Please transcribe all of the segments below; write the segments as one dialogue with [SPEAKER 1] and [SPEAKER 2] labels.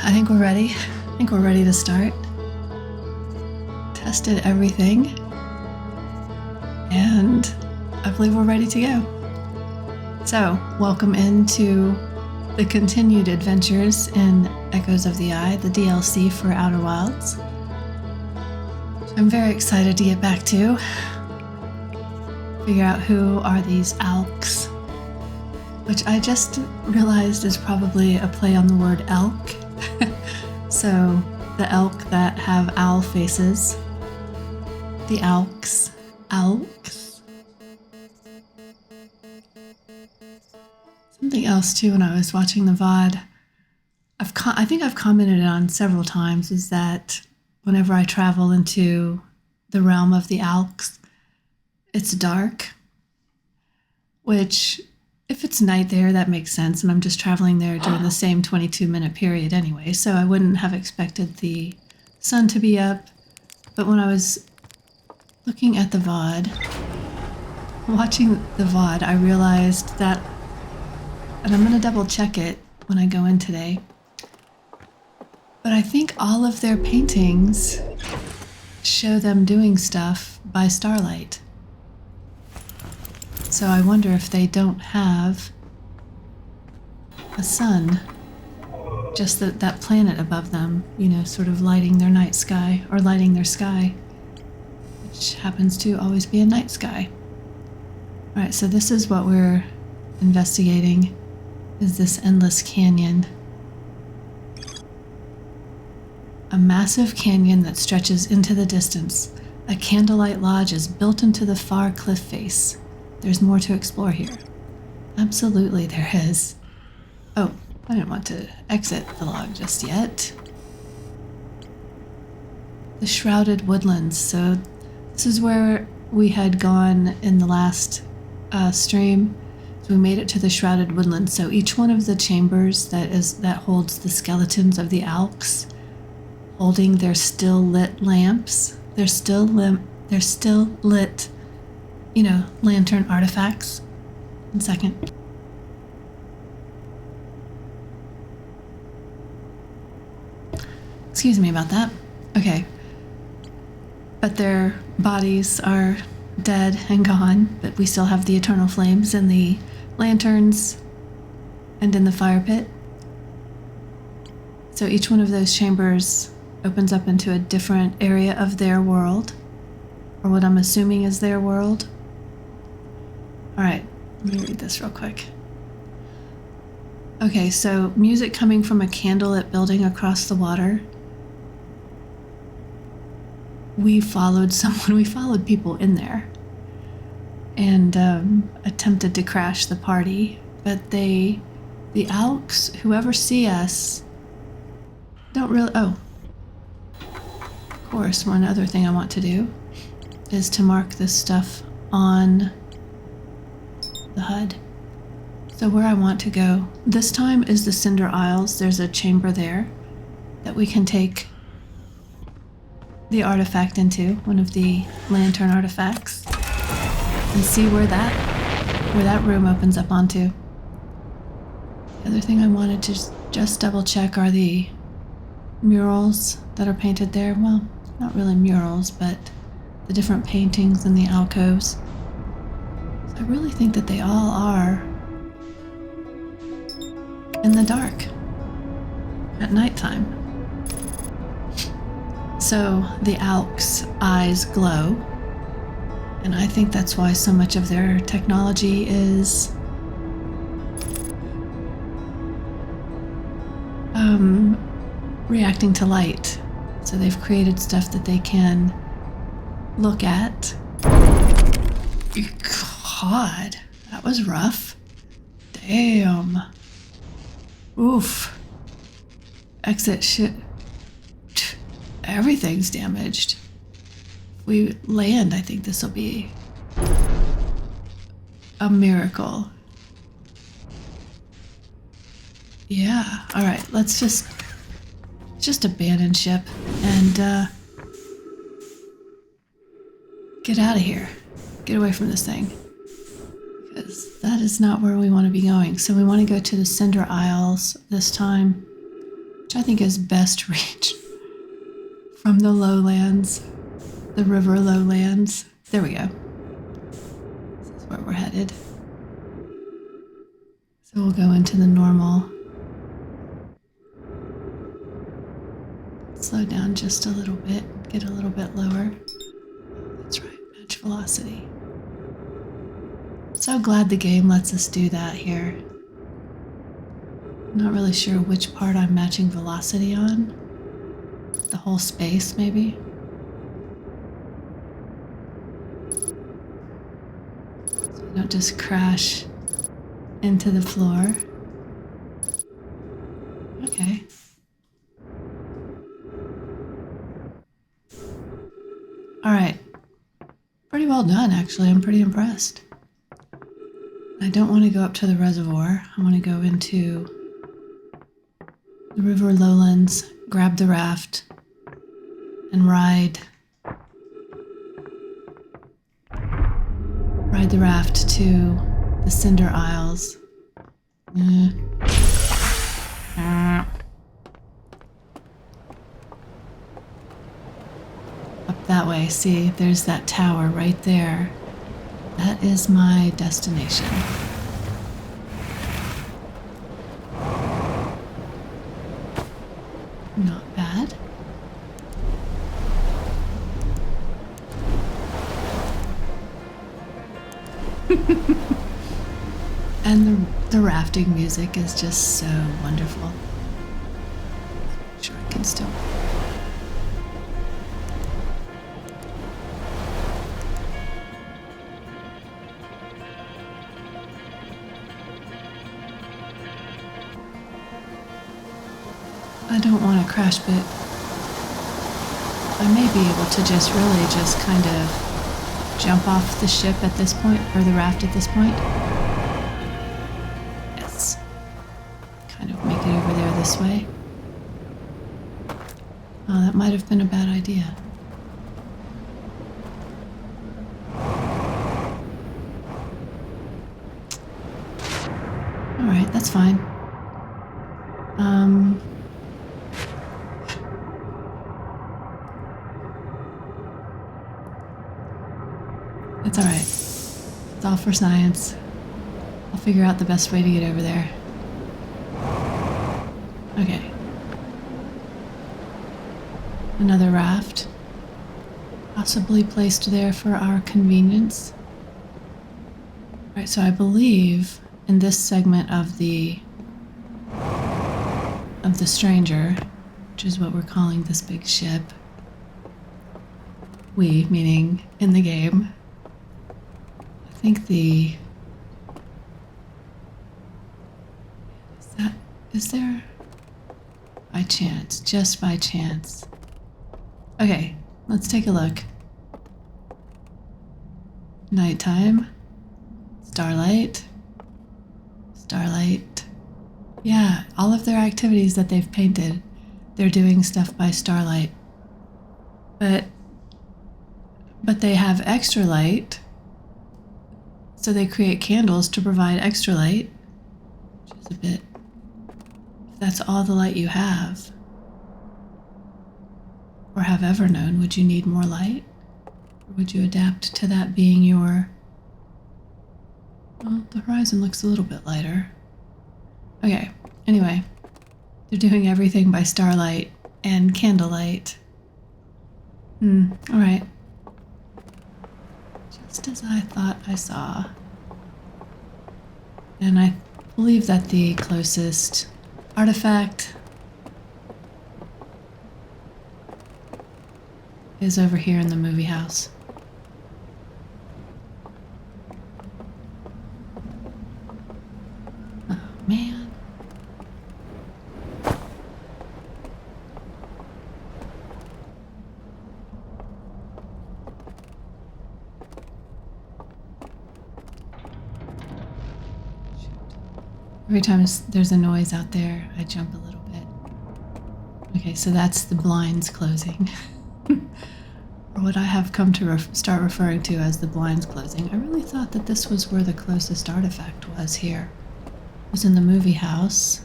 [SPEAKER 1] I think we're ready. I think we're ready to start. Tested everything. And I believe we're ready to go. So, welcome into the continued adventures in Echoes of the Eye, the DLC for Outer Wilds. I'm very excited to get back to. Figure out who are these Alks, which I just realized is probably a play on the word elk. So, the elk that have owl faces. The Alks. Alks. Something else too when I was watching the VOD, I think I've commented on several times, is that whenever I travel into the realm of the Alks, it's dark, which if it's night there, that makes sense, and I'm just traveling there during the same 22-minute period anyway, so I wouldn't have expected the sun to be up. But when I was looking at the VOD, watching the VOD, I realized that, and I'm going to double check it when I go in today, but I think all of their paintings show them doing stuff by starlight. So I wonder if they don't have a sun, just that planet above them, you know, sort of lighting their night sky, or lighting their sky, which happens to always be a night sky. All right, so this is what we're investigating, is this endless canyon. A massive canyon that stretches into the distance. A candlelight lodge is built into the far cliff face. There's more to explore here. Absolutely there is. Oh, I didn't want to exit the log just yet. The Shrouded Woodlands. So this is where we had gone in the last stream. So we made it to the Shrouded Woodlands. So each one of the chambers that holds the skeletons of the Alks, holding their still lit lamps. They're still lit, you know, lantern artifacts. 1 second. Excuse me about that. Okay. But their bodies are dead and gone, but we still have the eternal flames in the lanterns and in the fire pit. So each one of those chambers opens up into a different area of their world, or what I'm assuming is their world. All right, let me read this real quick. Okay, so music coming from a candlelit building across the water. We followed people in there and attempted to crash the party, but the Alks, whoever see us, don't really, oh, of course, one other thing I want to do is to mark this stuff on the HUD. So where I want to go this time is the Cinder Isles. There's a chamber there that we can take the artifact into, one of the lantern artifacts, and see where that room opens up onto. The other thing I wanted to just double check are the murals that are painted there. Well, not really murals, but the different paintings in the alcoves. So I really think that they all are in the dark at nighttime. So the Alks' eyes glow, and I think that's why so much of their technology is reacting to light. So they've created stuff that they can look at. God, that was rough. Damn. Oof. Exit shit. Everything's damaged. If we land, I think this will be a miracle. Yeah, all right, let's just abandon ship and get out of here. Get away from this thing. Because that is not where we want to be going. So we want to go to the Cinder Isles this time. which I think is best reached from the lowlands, the river lowlands. There we go. This is where we're headed. So we'll go into the normal. Slow down just a little bit, get a little bit lower. That's right, match velocity. So glad the game lets us do that here. I'm not really sure which part I'm matching velocity on. The whole space, maybe? So I don't just crash into the floor. Okay. Alright. Pretty well done, actually. I'm pretty impressed. I don't want to go up to the reservoir. I want to go into the river lowlands, grab the raft, and ride the raft to the Cinder Isles. Up that way, see, there's that tower right there. That is my destination. Not bad. And the rafting music is just so wonderful. I'm sure I can still. I don't want to crash, but I may be able to just really just kind of jump off the ship at this point, or the raft at this point. Yes. Kind of make it over there this way. Oh, that might have been a bad idea. Alright, that's fine. It's alright. It's all for science. I'll figure out the best way to get over there. Okay. Another raft. Possibly placed there for our convenience. Alright, so I believe in this segment of the Stranger, which is what we're calling this big ship. We, meaning in the game. I think is there, by chance, just by chance. Okay, let's take a look. Nighttime, starlight. Yeah, all of their activities that they've painted, they're doing stuff by starlight. But they have extra light, so they create candles to provide extra light, which is a bit, if that's all the light you have, or have ever known, would you need more light? Or would you adapt to that being your, well, the horizon looks a little bit lighter. Okay, anyway, they're doing everything by starlight and candlelight. Alright. Just as I thought I saw. And I believe that the closest artifact is over here in the movie house. Oh, man. Every time there's a noise out there, I jump a little bit. Okay, so that's the blinds closing. Or what I have come to start referring to as the blinds closing. I really thought that this was where the closest artifact was here. It was in the movie house.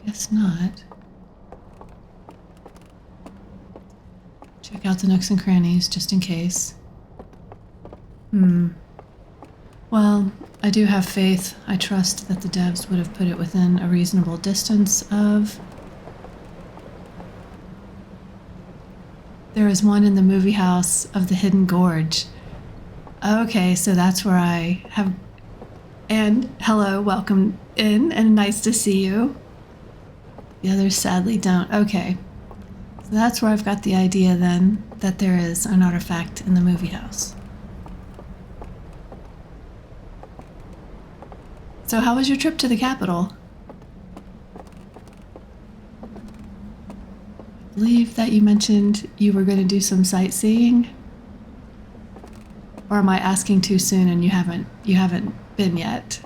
[SPEAKER 1] Guess not. Check out the nooks and crannies just in case. Well, I do have faith. I trust that the devs would have put it within a reasonable distance of. There is one in the movie house of the Hidden Gorge. Okay, so that's where I have. And hello, welcome in, and nice to see you. The others sadly don't. Okay. So that's where I've got the idea then that there is an artifact in the movie house. So, how was your trip to the capital? I believe that you mentioned you were going to do some sightseeing. Or am I asking too soon and you haven't been yet?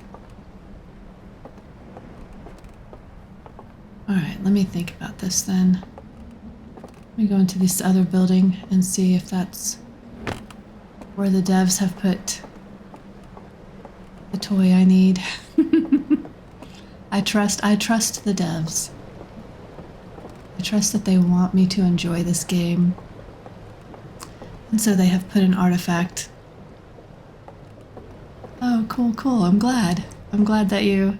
[SPEAKER 1] All right, let me think about this then. Let me go into this other building and see if that's where the devs have put the toy I need. I trust the devs. I trust that they want me to enjoy this game. And so they have put an artifact. Oh, cool. I'm glad. I'm glad that you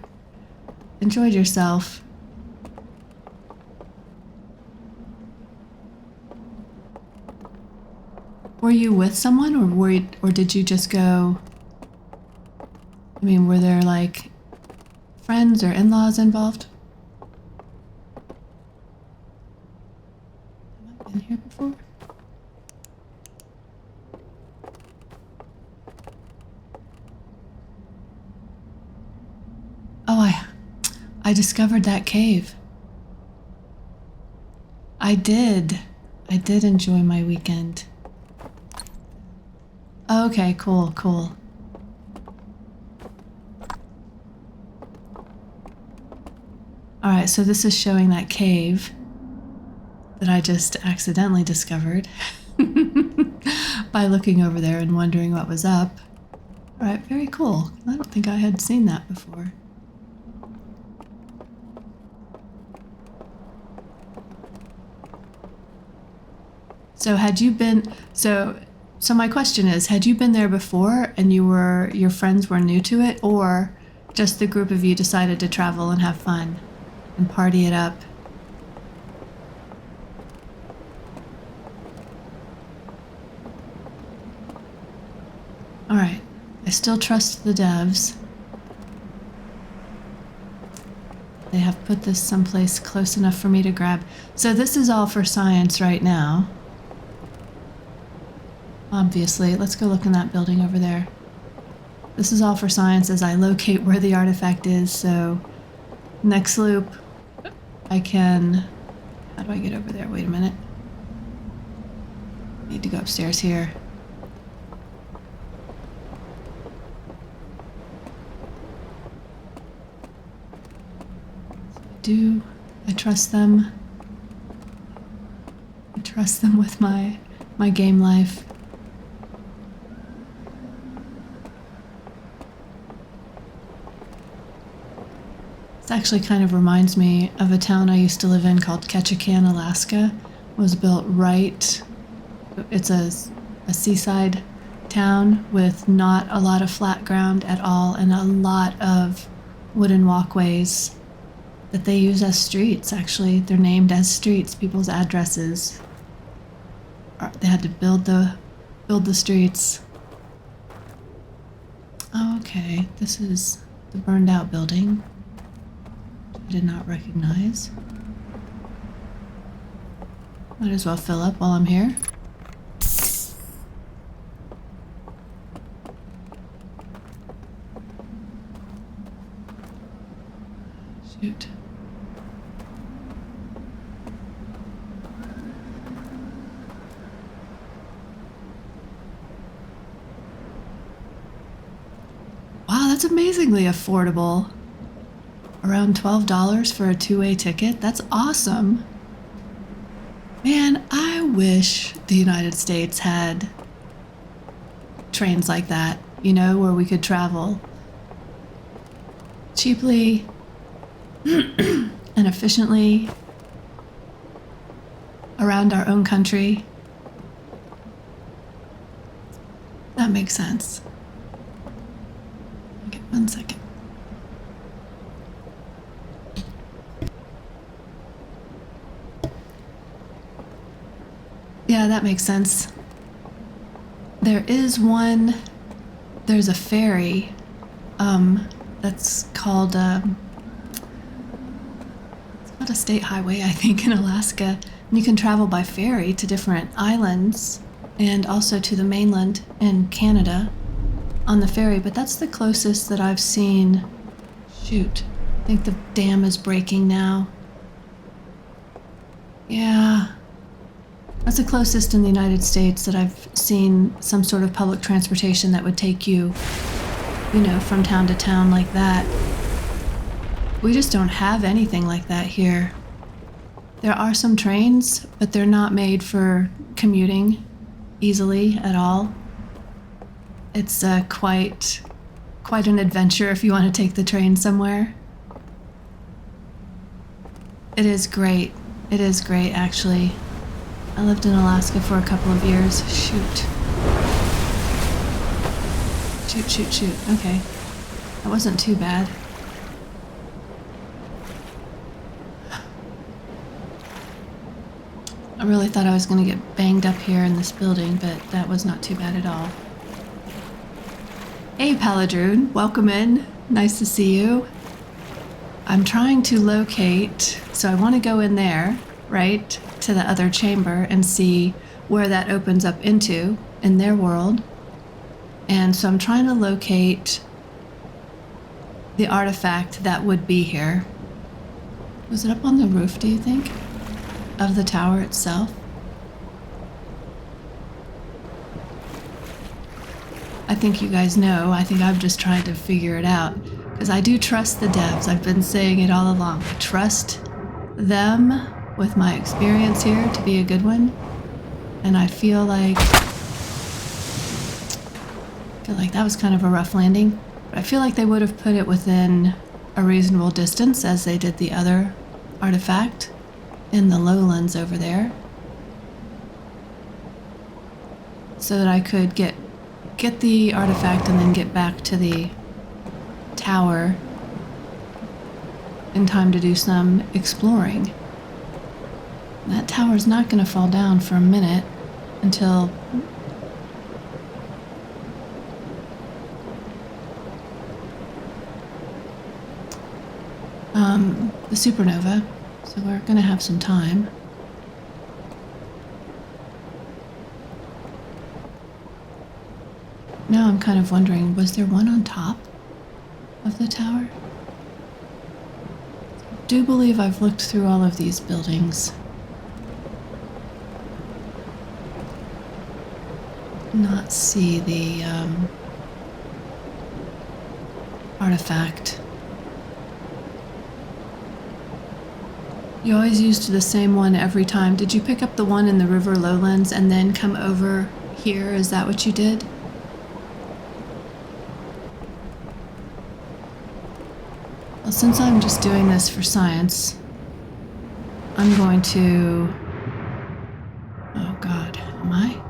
[SPEAKER 1] enjoyed yourself. Were you with someone or did you just go? I mean, were there like friends or in-laws involved? Have I been here before? Oh, I discovered that cave. I did enjoy my weekend. Okay, cool. Alright, so this is showing that cave that I just accidentally discovered by looking over there and wondering what was up. Alright, very cool. I don't think I had seen that before. So had you been... So my question is, had you been there before and your friends were new to it, or just the group of you decided to travel and have fun and party it up? All right, I still trust the devs. They have put this someplace close enough for me to grab. So this is all for science right now. Obviously, let's go look in that building over there. This is all for science as I locate where the artifact is, so next loop I can... How do I get over there? Wait a minute. Need to go upstairs here. I trust them. I trust them with my game life. This actually kind of reminds me of a town I used to live in called Ketchikan, Alaska. It was built right... It's a seaside town with not a lot of flat ground at all and a lot of wooden walkways that they use as streets, actually. They're named as streets, people's addresses. They had to build the streets. Oh, okay. This is the burned out building. I did not recognize. Might as well fill up while I'm here. Shoot. Wow, that's amazingly affordable. Around $12 for a two-way ticket? That's awesome. Man, I wish the United States had trains like that, you know, where we could travel cheaply and and efficiently around our own country. That makes sense. Okay, 1 second. Yeah, that makes sense. There's a ferry, that's called, it's called a state highway, I think, in Alaska. And you can travel by ferry to different islands and also to the mainland in Canada on the ferry, but that's the closest that I've seen. Shoot, I think the dam is breaking now. Yeah. That's the closest in the United States that I've seen some sort of public transportation that would take you, from town to town like that. We just don't have anything like that here. There are some trains, but they're not made for commuting easily at all. It's quite an adventure if you want to take the train somewhere. It is great. It is great, actually. I lived in Alaska for a couple of years. Shoot. Okay. That wasn't too bad. I really thought I was going to get banged up here in this building, but that was not too bad at all. Hey, Paladrune. Welcome in. Nice to see you. I'm trying to locate, so I want to go in there, right, to the other chamber and see where that opens up into in their world. And so I'm trying to locate the artifact that would be here. Was it up on the roof, do you think, of the tower itself? I think you guys know. I think I've just tried to figure it out, because I do trust the devs. I've been saying it all along. I trust them with my experience here to be a good one, and I feel like that was kind of a rough landing, but I feel like they would have put it within a reasonable distance as they did the other artifact in the lowlands over there, so that I could get the artifact and then get back to the tower in time to do some exploring. That tower's not going to fall down for a minute until the supernova, so we're going to have some time. Now I'm kind of wondering, was there one on top of the tower? I do believe I've looked through all of these buildings. Not see the artifact. You always used the same one every time. Did you pick up the one in the river lowlands and then come over here? Is that what you did? Well, since I'm just doing this for science, I'm going to... Oh God, am I?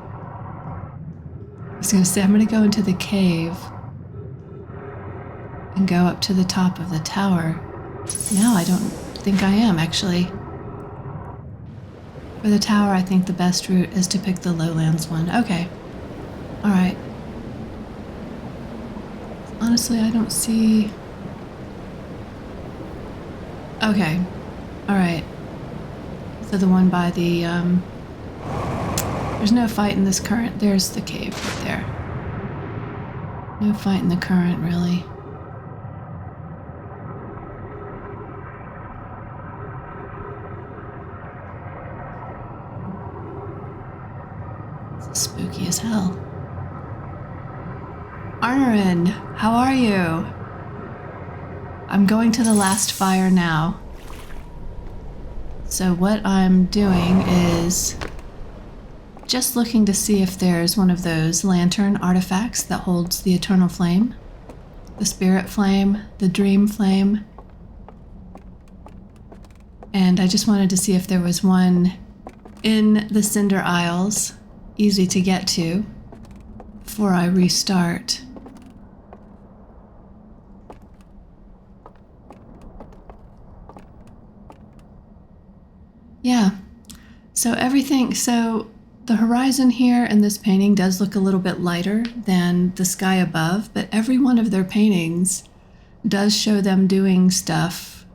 [SPEAKER 1] I was going to say, I'm going to go into the cave and go up to the top of the tower. No, I don't think I am, actually. For the tower, I think the best route is to pick the lowlands one. Okay. Alright. Honestly, I don't see... Okay. Alright. So the one by the, there's no fight in this current. There's the cave right there. No fight in the current, really. This is spooky as hell. Arnorin, how are you? I'm going to the last fire now. So what I'm doing is just looking to see if there's one of those lantern artifacts that holds the eternal flame. The spirit flame, the dream flame. And I just wanted to see if there was one in the Cinder Isles, easy to get to, before I restart. Yeah, so the horizon here in this painting does look a little bit lighter than the sky above, but every one of their paintings does show them doing stuff,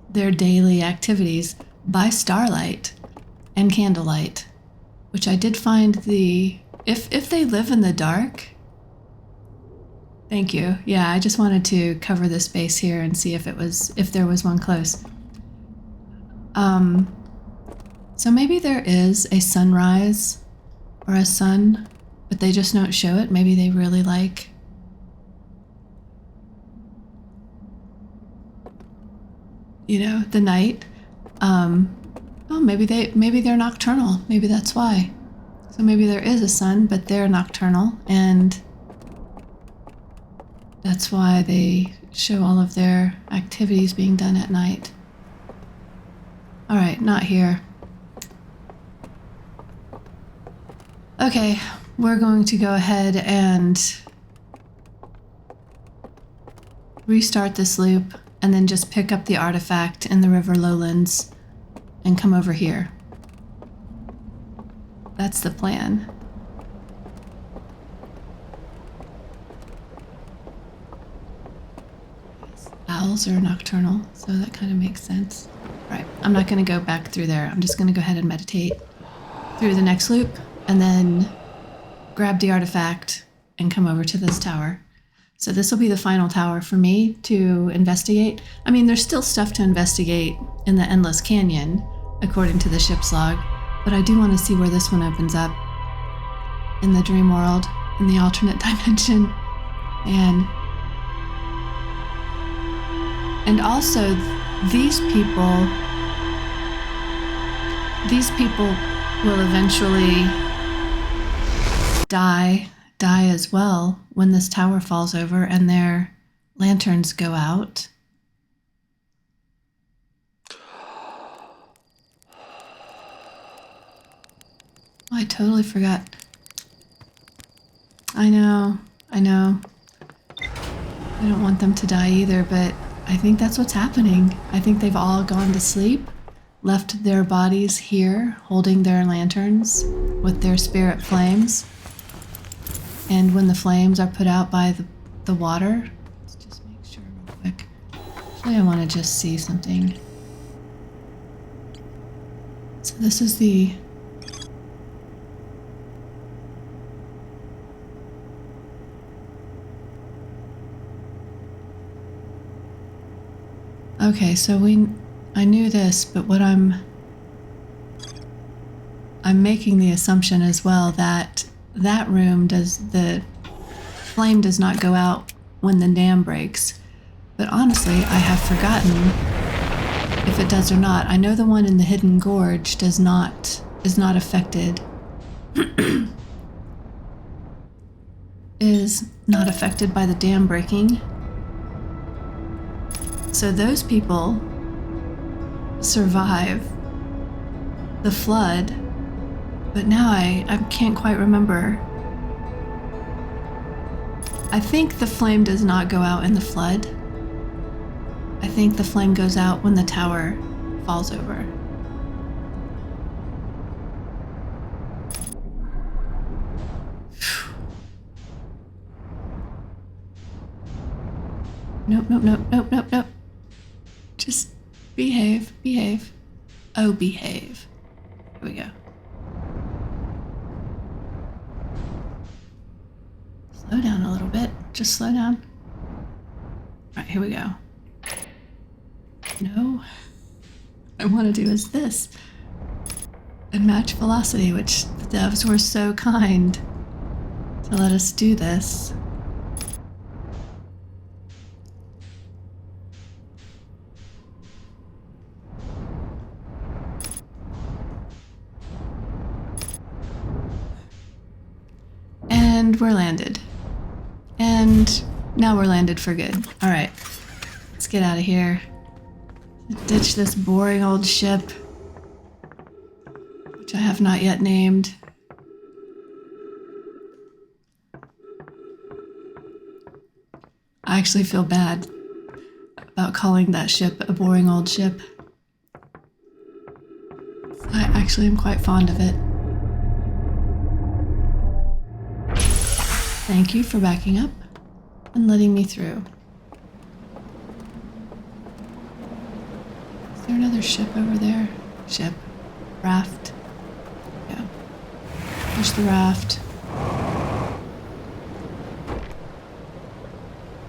[SPEAKER 1] their daily activities, by starlight and candlelight, which I did find if they live in the dark. Thank you. Yeah, I just wanted to cover this space here and see if there was one close. So maybe there is a sunrise or a sun, but they just don't show it. Maybe they really like the night. Maybe they're nocturnal. Maybe that's why. So maybe there is a sun, but they're nocturnal, and that's why they show all of their activities being done at night. All right, not here. Okay, we're going to go ahead and restart this loop and then just pick up the artifact in the river lowlands and come over here. That's the plan. Owls are nocturnal, so that kind of makes sense. Right, I'm not going to go back through there. I'm just going to go ahead and meditate through the next loop and then grab the artifact and come over to this tower. So this will be the final tower for me to investigate. I mean, there's still stuff to investigate in the Endless Canyon, according to the ship's log, but I do want to see where this one opens up in the dream world, in the alternate dimension. And also, these people will eventually die as well when this tower falls over and their lanterns go out. Oh, I totally forgot. I know. I don't want them to die either, but I think that's what's happening. I think they've all gone to sleep, left their bodies here, holding their lanterns with their spirit flames. And when the flames are put out by the water, let's just make sure real quick. Actually, I want to just see something. So this is the... Okay, so I knew this, but what I'm making the assumption as well that room the flame does not go out when the dam breaks. But honestly, I have forgotten if it does or not. I know the one in the Hidden Gorge is not affected. Is not affected by the dam breaking. So those people survive the flood, but now I can't quite remember. I think the flame does not go out in the flood. I think the flame goes out when the tower falls over. Nope. Just behave. Oh, behave. Here we go. Slow down a little bit. Just slow down. All right, here we go. No. What I want to do is this. And match velocity, which the devs were so kind to let us do this. And we're landed. And now we're landed for good. All right, let's get out of here. Ditch this boring old ship, which I have not yet named. I actually feel bad about calling that ship a boring old ship. I actually am quite fond of it. Thank you for backing up and letting me through. Is there another ship over there? Ship. Raft. Yeah. There's the raft.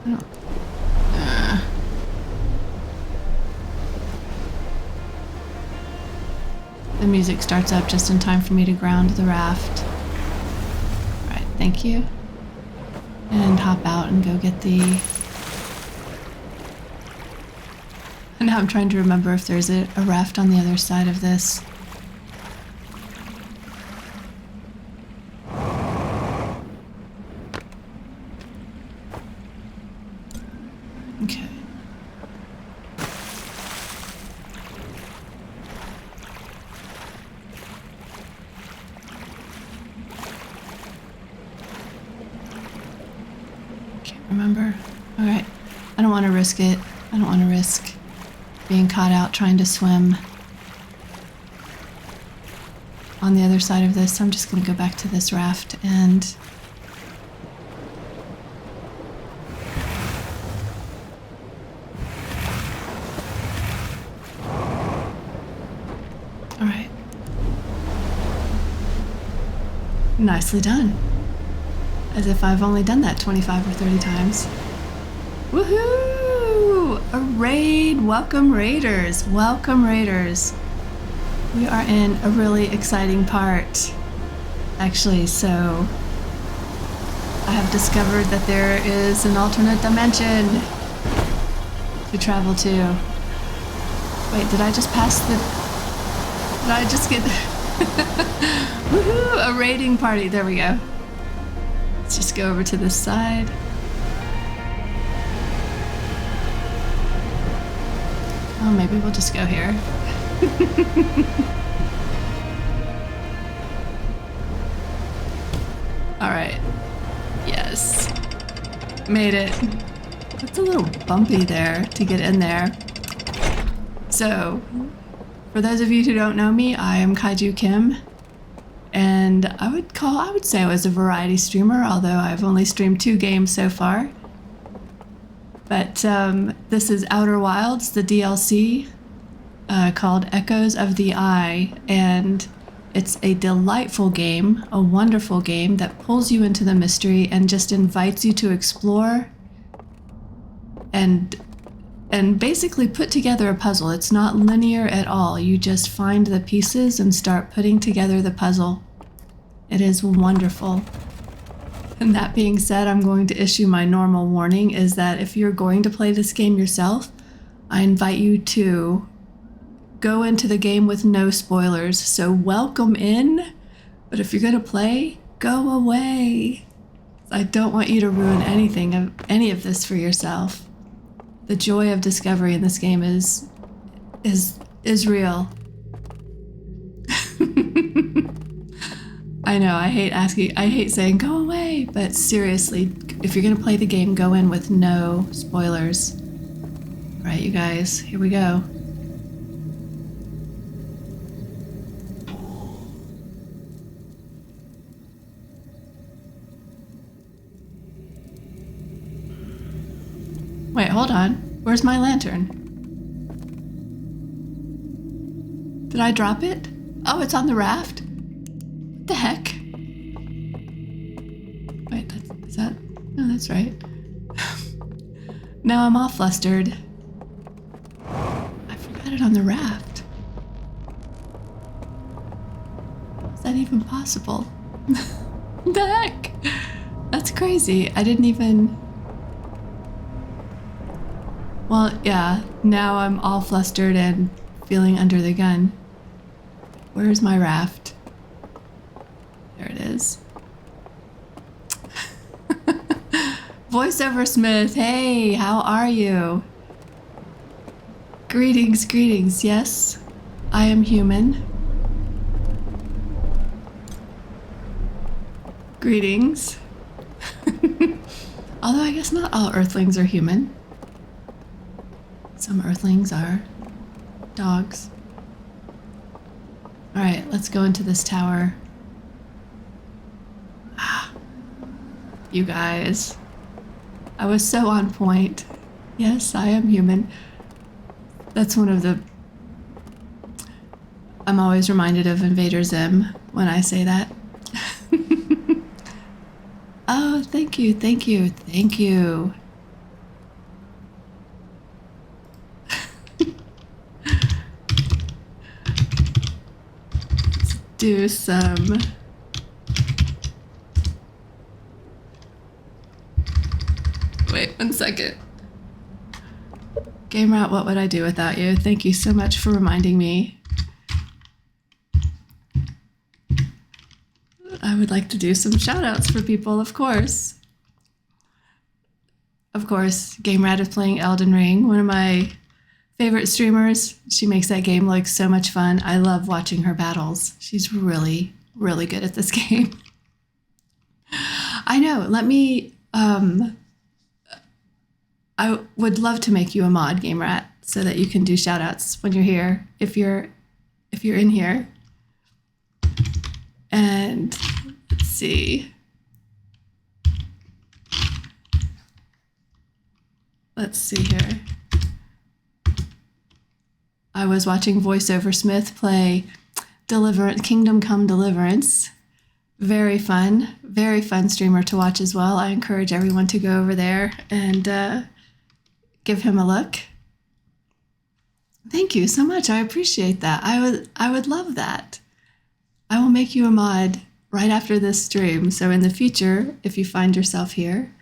[SPEAKER 1] I don't... The music starts up just in time for me to ground the raft. Alright, thank you. And hop out and go get the... And now I'm trying to remember if there's a raft on the other side of this. Okay. Can't remember. Alright. I don't want to risk it. I don't want to risk being caught out trying to swim on the other side of this. So I'm just going to go back to this raft and... Alright. Nicely done. As if I've only done that 25 or 30 times. Woohoo! A raid! Welcome raiders! Welcome raiders! We are in a really exciting part. Actually, so... I have discovered that there is an alternate dimension to travel to. Wait, did I just pass the... Did I just get... Woohoo! A raiding party! There we go. Let's just go over to this side. Oh, maybe we'll just go here. Alright. Yes. Made it. It's a little bumpy there to get in there. So, for those of you who don't know me, I am Kaiju Kim. And I would say I was a variety streamer, although I've only streamed 2 games so far. But this is Outer Wilds, the DLC, called Echoes of the Eye, and it's a delightful game, a wonderful game that pulls you into the mystery and just invites you to explore and basically put together a puzzle. It's not linear at all. You just find the pieces and start putting together the puzzle. It is wonderful. And that being said, I'm going to issue my normal warning, is that if you're going to play this game yourself, I invite you to go into the game with no spoilers. So welcome in, but if you're going to play, go away. I don't want you to ruin any of this for yourself. The joy of discovery in this game is real. I know, I hate saying go away, but seriously, if you're gonna play the game, go in with no spoilers. All right, you guys, here we go. Wait, hold on. Where's my lantern? Did I drop it? Oh, it's on the raft? What the heck? Wait, is that... No, that's right. Now I'm all flustered. I forgot it on the raft. Is that even possible? What the heck? That's crazy. I didn't even... Well, yeah, now I'm all flustered and feeling under the gun. Where's my raft? There it is. VoiceOver Smith, hey, how are you? Greetings, greetings. Yes, I am human. Greetings. Although I guess not all Earthlings are human. Some Earthlings are dogs. All right, let's go into this tower. You guys, I was so on point. Yes, I am human. That's one of the... I'm always reminded of Invader Zim when I say that. Oh, thank you, thank you, thank you. Let's do some... Wait 1 second. Game Rat, what would I do without you? Thank you so much for reminding me. I would like to do some shout outs for people, of course. Of course, Game Rat is playing Elden Ring, one of my favorite streamers. She makes that game look so much fun. I love watching her battles. She's really, really good at this game. I know, let me... I would love to make you a mod, Game Rat, so that you can do shoutouts when you're here, if you're in here. And let's see. Let's see here. I was watching VoiceOver Smith play Kingdom Come Deliverance. Very fun streamer to watch as well. I encourage everyone to go over there and give him a look. Thank you so much. I appreciate that. I would love that. I will make you a mod right after this stream. So in the future, if you find yourself here,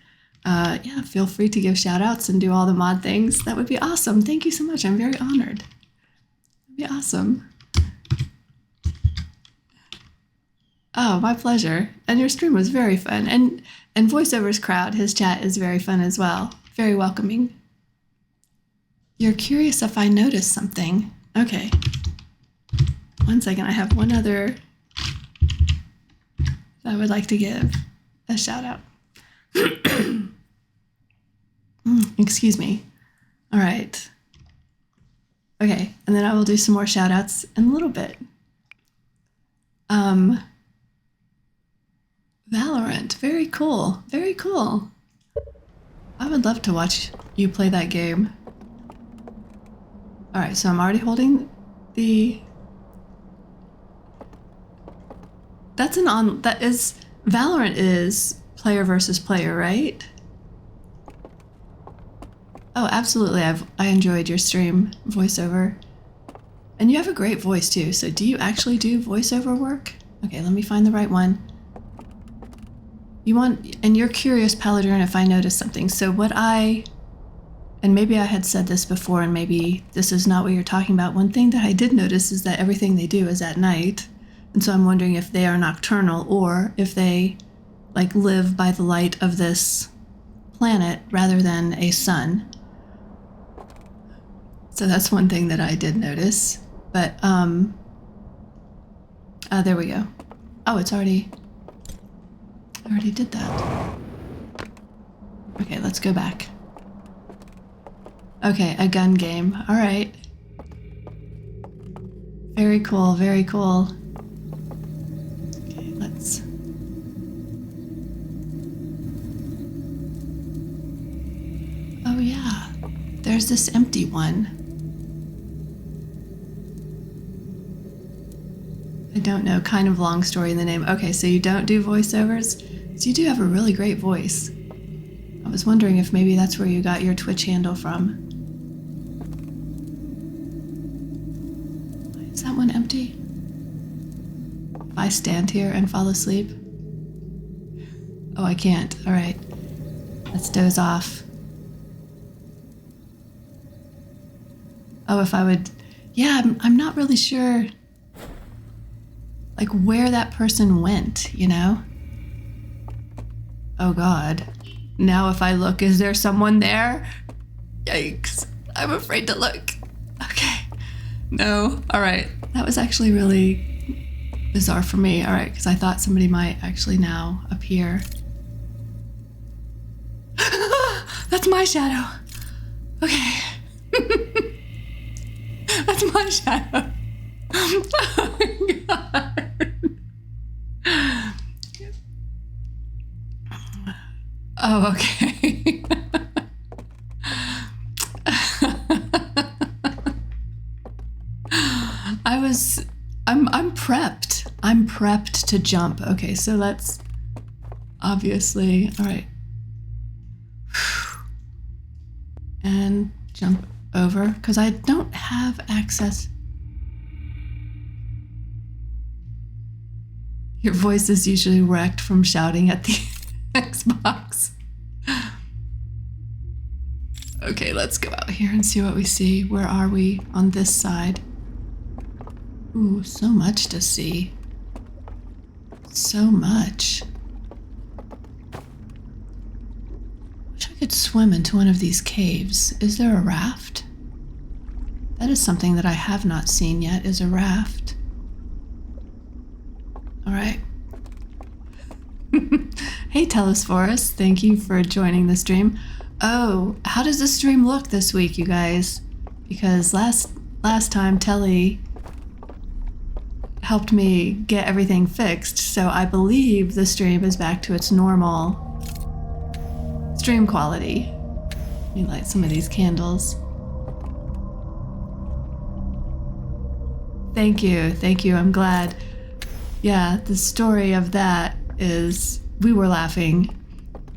[SPEAKER 1] yeah, feel free to give shout outs and do all the mod things. That would be awesome. Thank you so much. I'm very honored. That'd be awesome. Oh, my pleasure. And your stream was very fun. And VoiceOver's crowd, his chat is very fun as well. Very welcoming. You're curious if I noticed something. Okay. 1 second. I have one other that I would like to give a shout out. Excuse me. All right. Okay. And then I will do some more shout outs in a little bit. Valorant. Very cool. Very cool. I would love to watch you play that game. All right, so I'm already holding the... Valorant is player versus player, right? Oh, absolutely. I enjoyed your stream, VoiceOver. And you have a great voice too, so do you actually do VoiceOver work? Okay, let me find the right one. And you're curious, Paladin, if I noticed something. So and maybe I had said this before, and maybe this is not what you're talking about. One thing that I did notice is that everything they do is at night. And so I'm wondering if they are nocturnal or if they live by the light of this planet rather than a sun. So that's one thing that I did notice. But, there we go. Oh, I already did that. Okay, let's go back. Okay, a gun game. All right. Very cool, very cool. Okay, let's... Oh yeah, there's this empty one. I don't know, kind of long story in the name. Okay, so you don't do voiceovers? So you do have a really great voice. I was wondering if maybe that's where you got your Twitch handle from. Is that one empty? If I stand here and fall asleep? Oh, I can't. All right. Let's doze off. Oh, if I would... Yeah, I'm not really sure... where that person went, you know? Oh God. Now if I look, is there someone there? Yikes. I'm afraid to look. Okay. No. All right. That was actually really bizarre for me. All right, because I thought somebody might actually now appear. That's my shadow. Okay. That's my shadow. Oh my God. Oh, okay. I'm prepped. I'm prepped to jump. Okay, so let's obviously, all right. And jump over, because I don't have access. Your voice is usually wrecked from shouting at the Xbox. Okay, let's go out here and see what we see. Where are we on this side? Ooh, so much to see. So much. Wish I could swim into one of these caves. Is there a raft? That is something that I have not seen yet, is a raft. All right. Hey, Telesphorus, thank you for joining the stream. Oh, how does the stream look this week, you guys? Because last time Telly helped me get everything fixed, so I believe the stream is back to its normal stream quality. Let me light some of these candles. Thank you, I'm glad. Yeah, the story of that is we were laughing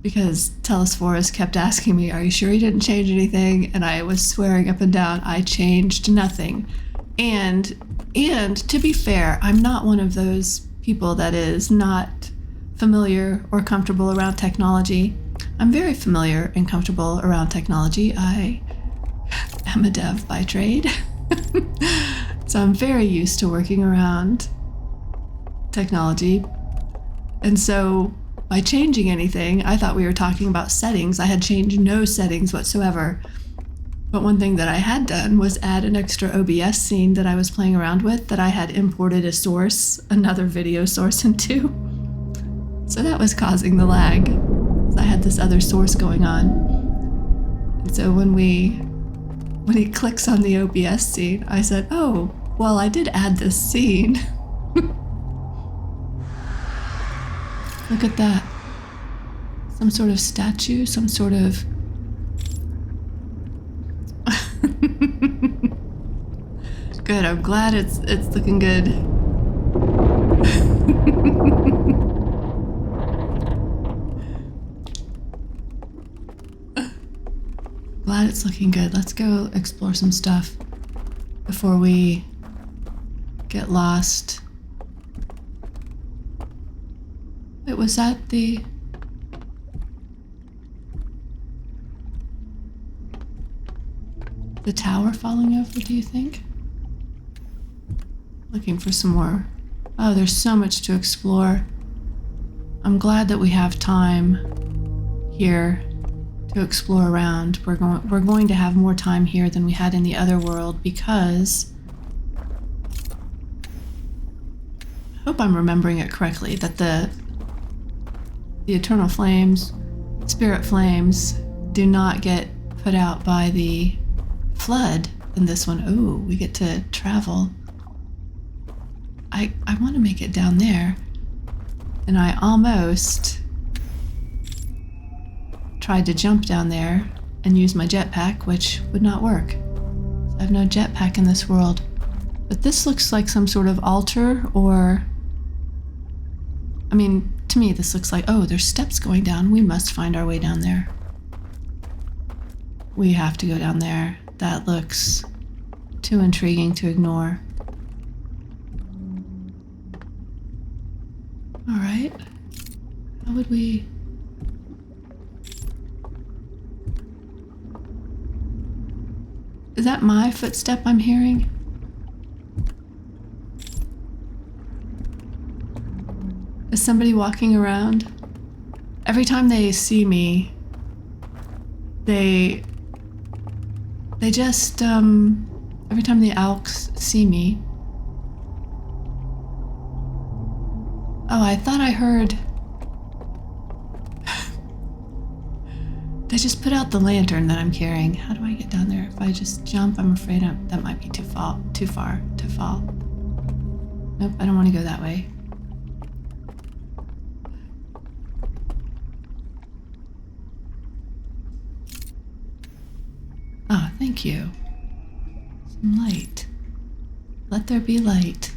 [SPEAKER 1] because Telesphorus kept asking me, are you sure you didn't change anything? And I was swearing up and down, I changed nothing. And to be fair, I'm not one of those people that is not familiar or comfortable around technology. I'm very familiar and comfortable around technology. I am a dev by trade. So I'm very used to working around technology. And so by changing anything, I thought we were talking about settings. I had changed no settings whatsoever. But one thing that I had done was add an extra OBS scene that I was playing around with that I had imported a source, another video source into. So that was causing the lag. So I had this other source going on. And so when he clicks on the OBS scene, I said, oh, well, I did add this scene. Look at that. Some sort of statue, some sort of... Good, I'm glad it's looking good. Glad it's looking good. Let's go explore some stuff before we get lost. Wait, was that the... the tower falling over, do you think? Looking for some more. Oh, there's so much to explore. I'm glad that we have time here to explore around. We're going to have more time here than we had in the other world because I hope I'm remembering it correctly that the eternal flames, spirit flames, do not get put out by the flood in this one. Ooh, we get to travel. I want to make it down there, and I almost tried to jump down there and use my jetpack, which would not work. I have no jetpack in this world. But this looks like some sort of altar, or... I mean, to me this looks like, oh, there's steps going down. We must find our way down there. We have to go down there. That looks too intriguing to ignore. All right. How would we... Is that my footstep I'm hearing? Is somebody walking around? Every time they see me, they just, Every time the Alks see me. Oh, I thought I heard... They just put out the lantern that I'm carrying. How do I get down there? If I just jump, I'm afraid that might be too far to fall. Nope, I don't want to go that way. Ah, thank you. Some light. Let there be light.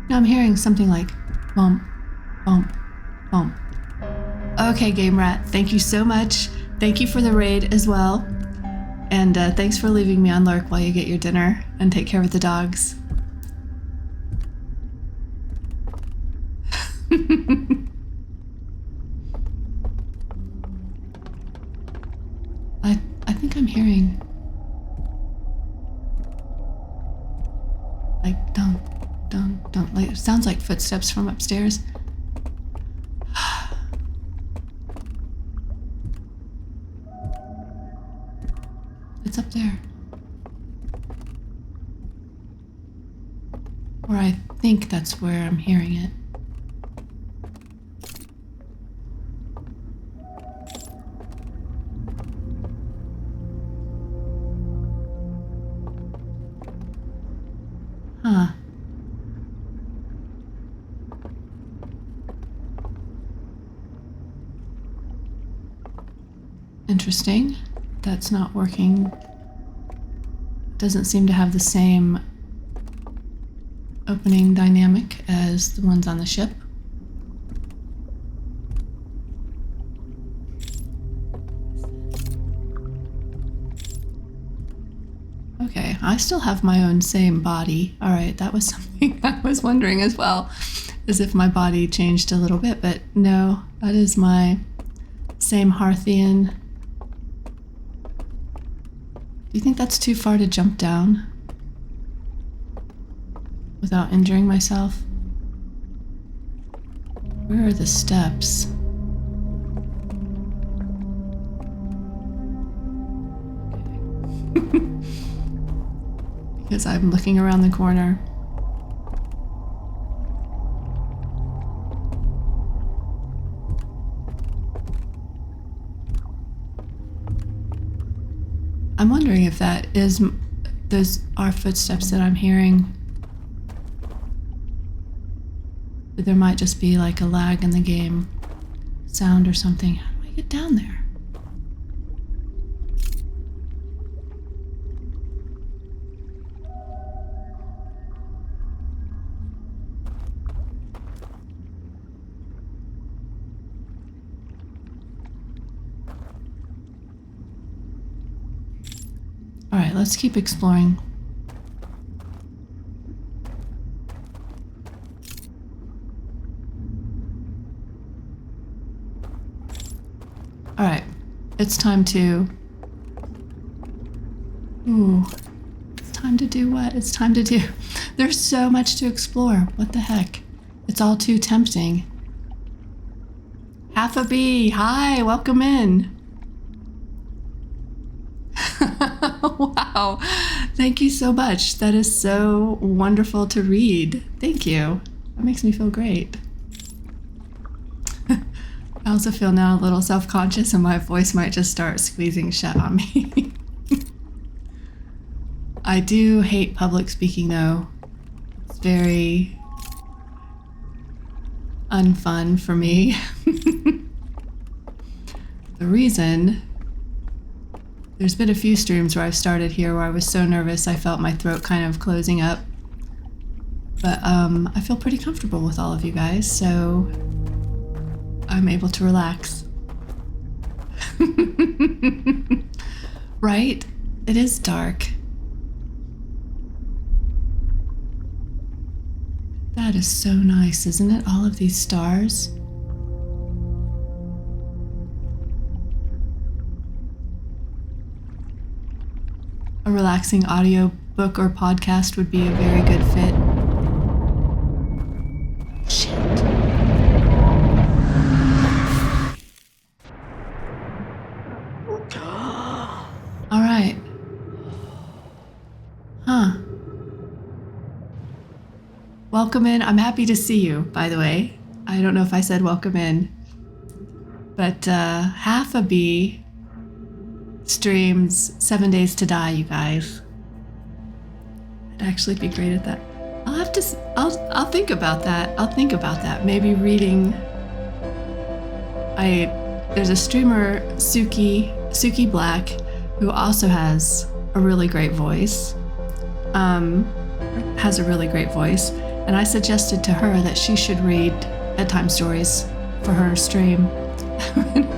[SPEAKER 1] Now I'm hearing something like bump, bump, bump. Okay, Game Rat, thank you so much. Thank you for the raid as well. And thanks for leaving me on lurk while you get your dinner and take care of the dogs. I think I'm hearing like dunk, dunk, dunk. Like, it sounds like footsteps from upstairs. It's up there. Or I think that's where I'm hearing it. Huh. Interesting. That's not working. Doesn't seem to have the same opening dynamic as the ones on the ship. Okay, I still have my own same body. All right, that was something I was wondering as well, as if my body changed a little bit, but no, that is my same Hearthian. Do you think that's too far to jump down without injuring myself? Where are the steps? Okay. Because I'm looking around the corner. I'm wondering if that is, those are footsteps that I'm hearing. But there might just be like a lag in the game sound or something. How do I get down there? All right, let's keep exploring. All right, it's time to... Ooh, it's time to do what? It's time to do... There's so much to explore. What the heck? It's all too tempting. Half a bee, hi, welcome in. Wow, thank you so much. That is so wonderful to read. Thank you. That makes me feel great. I also feel now a little self-conscious and my voice might just start squeezing shut on me. I do hate public speaking though. It's very unfun for me. The reason... There's been a few streams where I've started here where I was so nervous I felt my throat kind of closing up. But I feel pretty comfortable with all of you guys, so I'm able to relax. Right? It is dark. That is so nice, isn't it? All of these stars. A relaxing audio book or podcast would be a very good fit. Huh. Welcome in. I'm happy to see you, by the way. I don't know if I said welcome in. But Half a Bee streams 7 Days to Die, you guys. I'd actually be great at that. I'll think about that. I'll think about that. Maybe reading. There's a streamer, Suki Black, who also has a really great voice. And I suggested to her that she should read bedtime stories for her stream.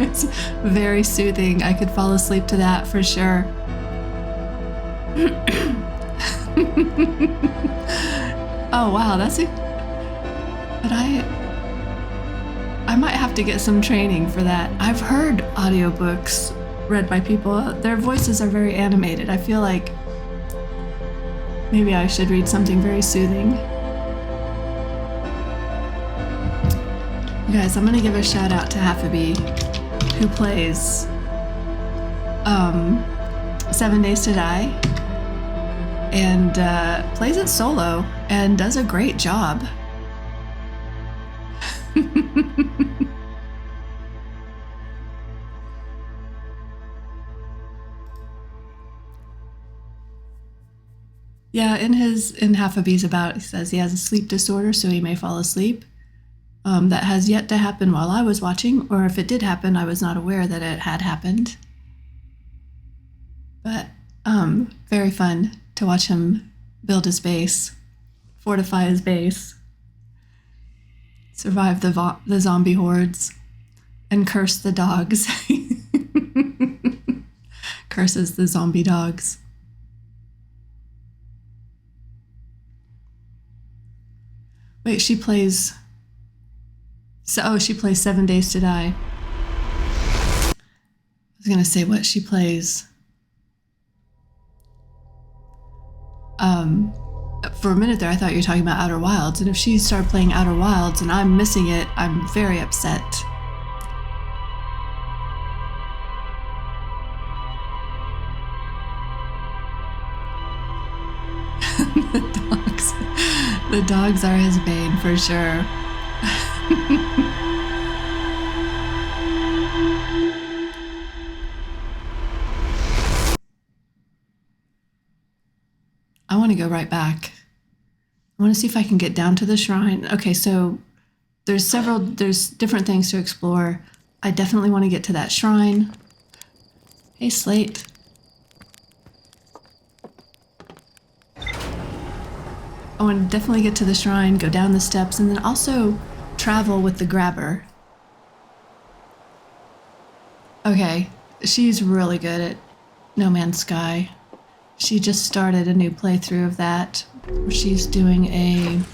[SPEAKER 1] It's very soothing. I could fall asleep to that for sure. Oh wow, but I might have to get some training for that. I've heard audiobooks read by people. Their voices are very animated. I feel like maybe I should read something very soothing. You guys, I'm gonna give a shout out to Half a Bee, who plays 7 Days to Die, and plays it solo and does a great job. Yeah, in Half a Bee's About, he says he has a sleep disorder, so he may fall asleep. That has yet to happen while I was watching, or if it did happen, I was not aware that it had happened. But very fun to watch him build his base, fortify his base, survive the zombie hordes, and curse the dogs. Curses the zombie dogs. Wait, she plays 7 Days to Die. I was gonna say what she plays. For a minute there, I thought you were talking about Outer Wilds, and if she started playing Outer Wilds and I'm missing it, I'm very upset. The dogs are his bane for sure. I want to go right back. I want to see if I can get down to the shrine. Okay, so there's different things to explore. I definitely want to get to that shrine. Hey, Slate. I want to definitely get to the shrine, go down the steps, and then also travel with the grabber. Okay, she's really good at No Man's Sky. She just started a new playthrough of that, where she's doing I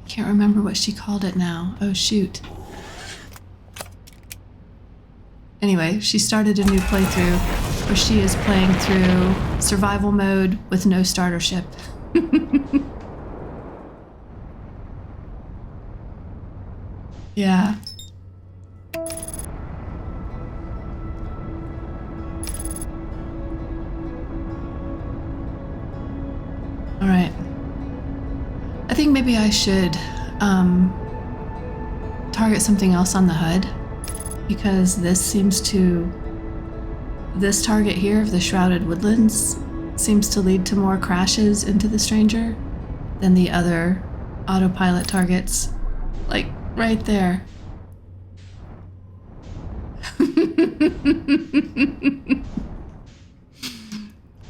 [SPEAKER 1] can't remember what she called it now. Oh, shoot. Anyway, she started a new playthrough where she is playing through survival mode with no starter ship. Yeah. All right. I think maybe I should target something else on the HUD, because this target here of the Shrouded Woodlands seems to lead to more crashes into the Stranger than the other autopilot targets. Like, right there.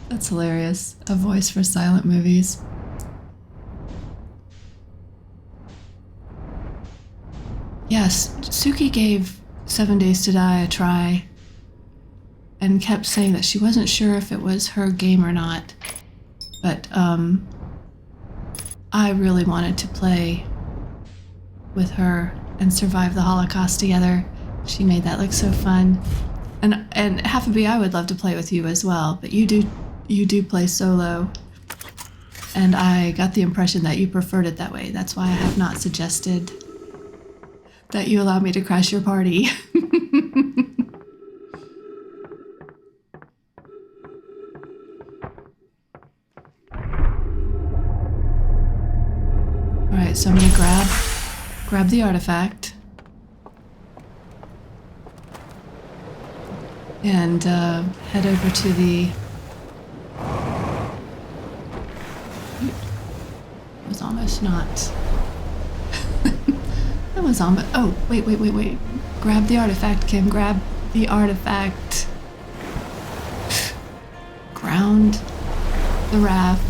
[SPEAKER 1] That's hilarious. A voice for silent movies. Yes, Suki gave 7 Days to Die a try and kept saying that she wasn't sure if it was her game or not. But I really wanted to play with her and survive the Holocaust together. She made that look so fun. And Half a Bee, I would love to play with you as well, but you do play solo. And I got the impression that you preferred it that way. That's why I have not suggested that you allow me to crash your party. right, so I'm gonna grab the artifact and head over to the. It was almost not. That was almost. Oh, wait. Grab the artifact, Kim. Grab the artifact. Ground the raft.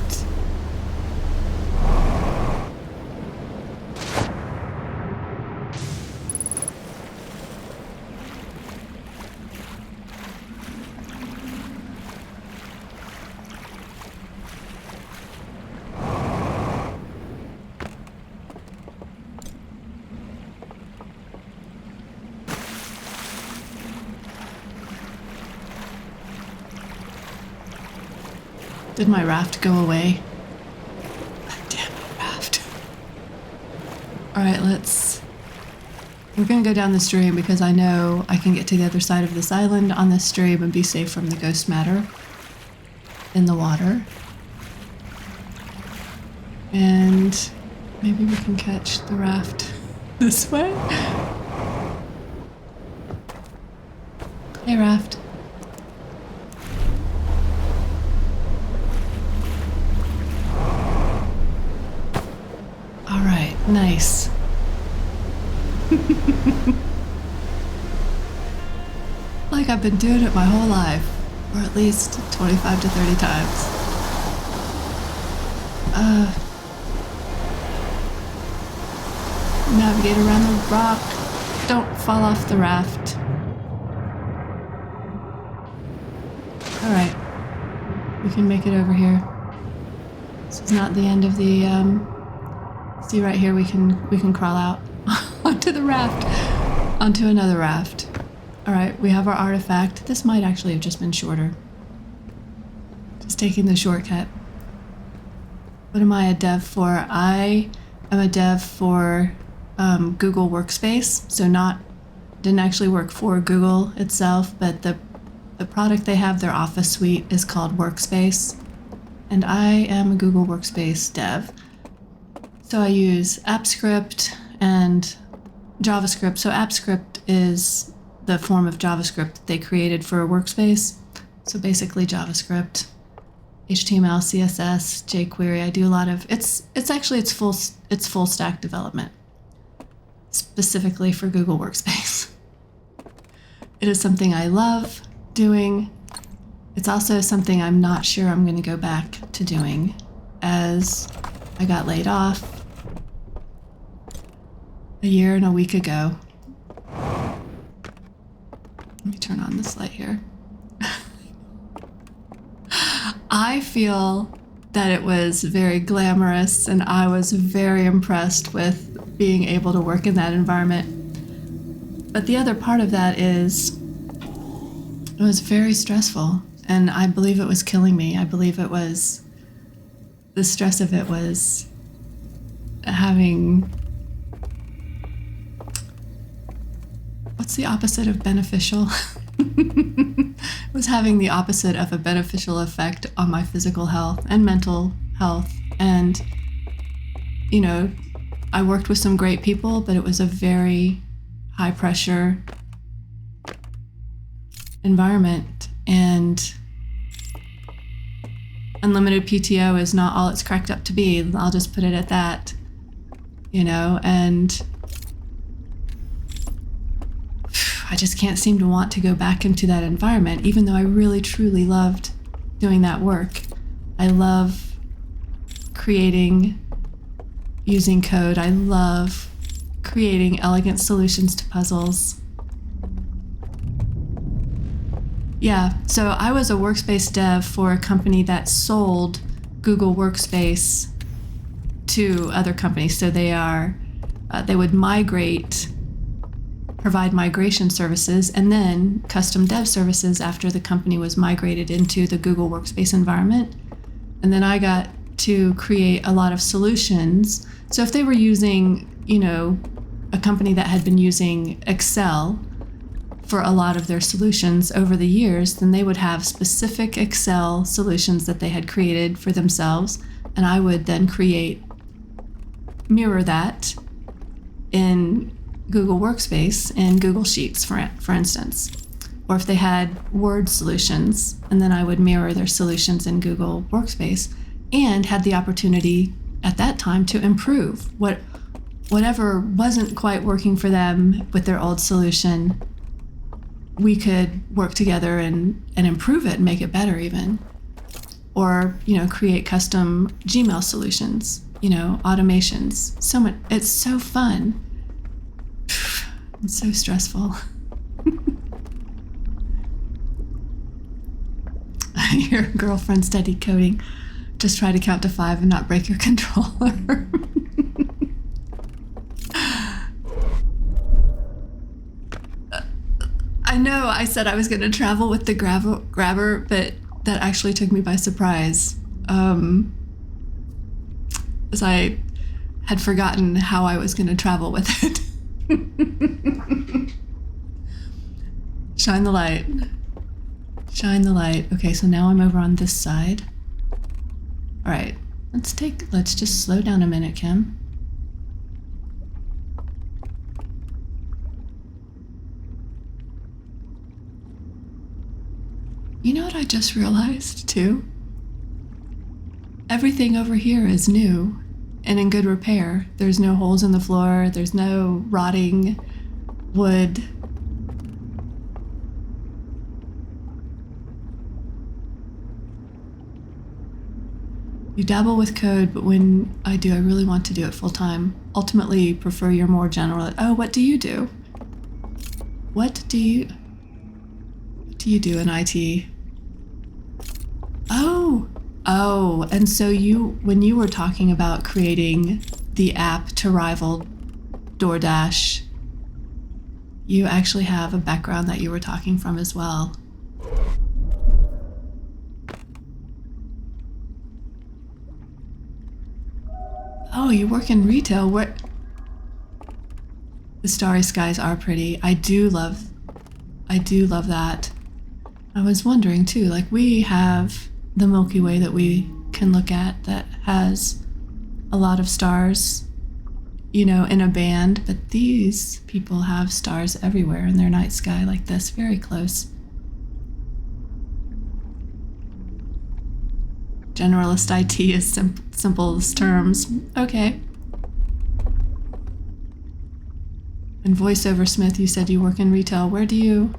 [SPEAKER 1] Did my raft go away? Damn it, raft. Alright, we're gonna go down the stream because I know I can get to the other side of this island on this stream and be safe from the ghost matter in the water. And maybe we can catch the raft this way. Hey, raft. Nice. Like I've been doing it my whole life, or at least 25 to 30 times. Navigate around the rock. Don't fall off the raft. Alright. We can make it over here. This is not the end of the, see right here, we can crawl out onto the raft, onto another raft. All right, we have our artifact. This might actually have just been shorter. Just taking the shortcut. What am I a dev for? I am a dev for Google Workspace. So didn't actually work for Google itself, but the product they have, their Office suite, is called Workspace. And I am a Google Workspace dev. So I use AppScript and JavaScript. So AppScript is the form of JavaScript that they created for a workspace. So basically JavaScript, HTML, CSS, jQuery. I do a lot of it's full stack development, specifically for Google Workspace. It is something I love doing. It's also something I'm not sure I'm going to go back to doing, as I got laid off a year and a week ago. Let me turn on this light here. I feel that it was very glamorous, and I was very impressed with being able to work in that environment. But the other part of that is it was very stressful, and I believe it was killing me. I believe it was, the stress of it was having, what's the opposite of beneficial? It was having the opposite of a beneficial effect on my physical health and mental health. And, you know, I worked with some great people, but it was a very high pressure environment, and unlimited PTO is not all it's cracked up to be. I'll just put it at that, you know, and I just can't seem to want to go back into that environment, even though I really truly loved doing that work. I love creating, using code. I love creating elegant solutions to puzzles. Yeah, so I was a workspace dev for a company that sold Google Workspace to other companies. So they would provide migration services and then custom dev services after the company was migrated into the Google Workspace environment. And then I got to create a lot of solutions. So if they were using, you know, a company that had been using Excel for a lot of their solutions over the years, then they would have specific Excel solutions that they had created for themselves. And I would then create mirror that in Google Workspace and Google Sheets, for instance. Or if they had Word solutions, and then I would mirror their solutions in Google Workspace, and had the opportunity at that time to improve whatever wasn't quite working for them with their old solution. We could work together and improve it and make it better even. Or, create custom Gmail solutions, automations. So much, it's so fun. It's so stressful. Your girlfriend studied coding. Just try to count to 5 and not break your controller. I know I said I was going to travel with the grabber, but that actually took me by surprise. As I had forgotten how I was going to travel with it. Shine the light. Shine the light. Okay, so now I'm over on this side. All right, let's just slow down a minute, Kim. You know what I just realized, too? Everything over here is new and in good repair. There's no holes in the floor. There's no rotting wood. You dabble with code, but when I do, I really want to do it full time. Ultimately, prefer your more general. Oh, what do you do? What do you do in IT? Oh, and so when you were talking about creating the app to rival DoorDash, you actually have a background that you were talking from as well. Oh, you work in retail. The starry skies are pretty. I do love that. I was wondering too, like we have the Milky Way that we can look at that has a lot of stars, in a band, but these people have stars everywhere in their night sky like this, very close. Generalist IT is simplest terms. Okay. And voiceover Smith, you said you work in retail. Where do you...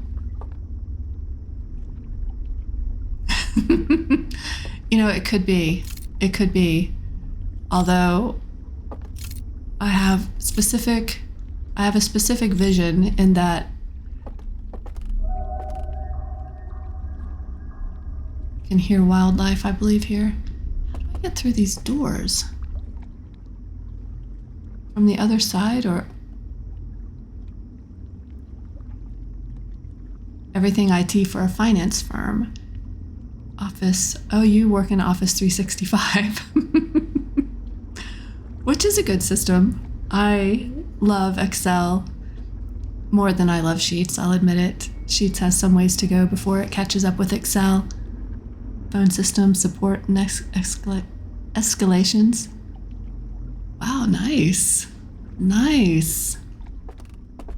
[SPEAKER 1] It could be. It could be. Although I have a specific vision in that I can hear wildlife, I believe, here. How do I get through these doors? From the other side, or... Everything IT for a finance firm. Office. Oh, you work in Office 365. Which is a good system. I love Excel more than I love Sheets, I'll admit it. Sheets has some ways to go before it catches up with Excel. Phone system support and escalations. Wow, nice. Nice.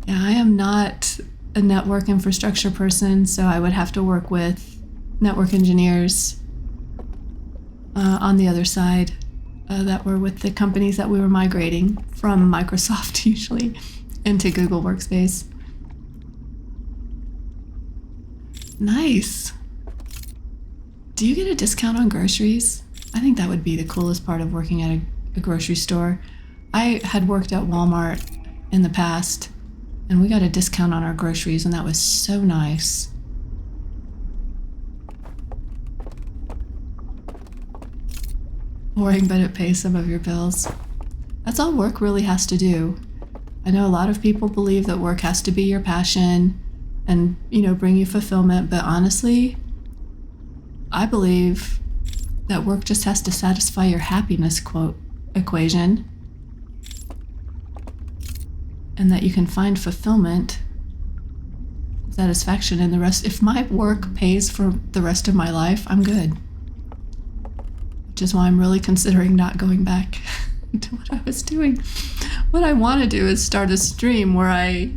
[SPEAKER 1] Yeah, I am not a network infrastructure person, so I would have to work with network engineers on the other side that were with the companies that we were migrating from Microsoft usually into Google Workspace. Nice. Do you get a discount on groceries? I think that would be the coolest part of working at a grocery store. I had worked at Walmart in the past, and we got a discount on our groceries, and that was so nice. Boring, but it pays some of your bills. That's all work really has to do. I know a lot of people believe that work has to be your passion and, bring you fulfillment, but honestly, I believe that work just has to satisfy your happiness equation, and that you can find fulfillment, satisfaction in the rest. If my work pays for the rest of my life, I'm good. Which is why I'm really considering not going back. to what I was doing. What I want to do is start a stream where I,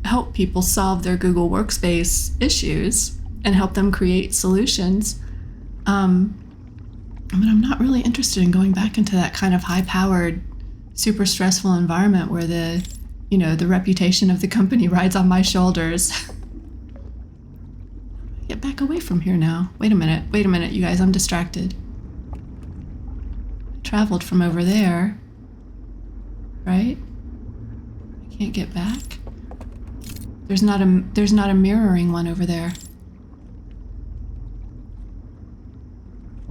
[SPEAKER 1] help people solve their Google Workspace issues and help them create solutions. But I'm not really interested in going back into that kind of high-powered, super stressful environment where the reputation of the company rides on my shoulders. Get back away from here now. Wait a minute, you guys, I'm distracted. I traveled from over there, right? I can't get back. There's not a mirroring one over there.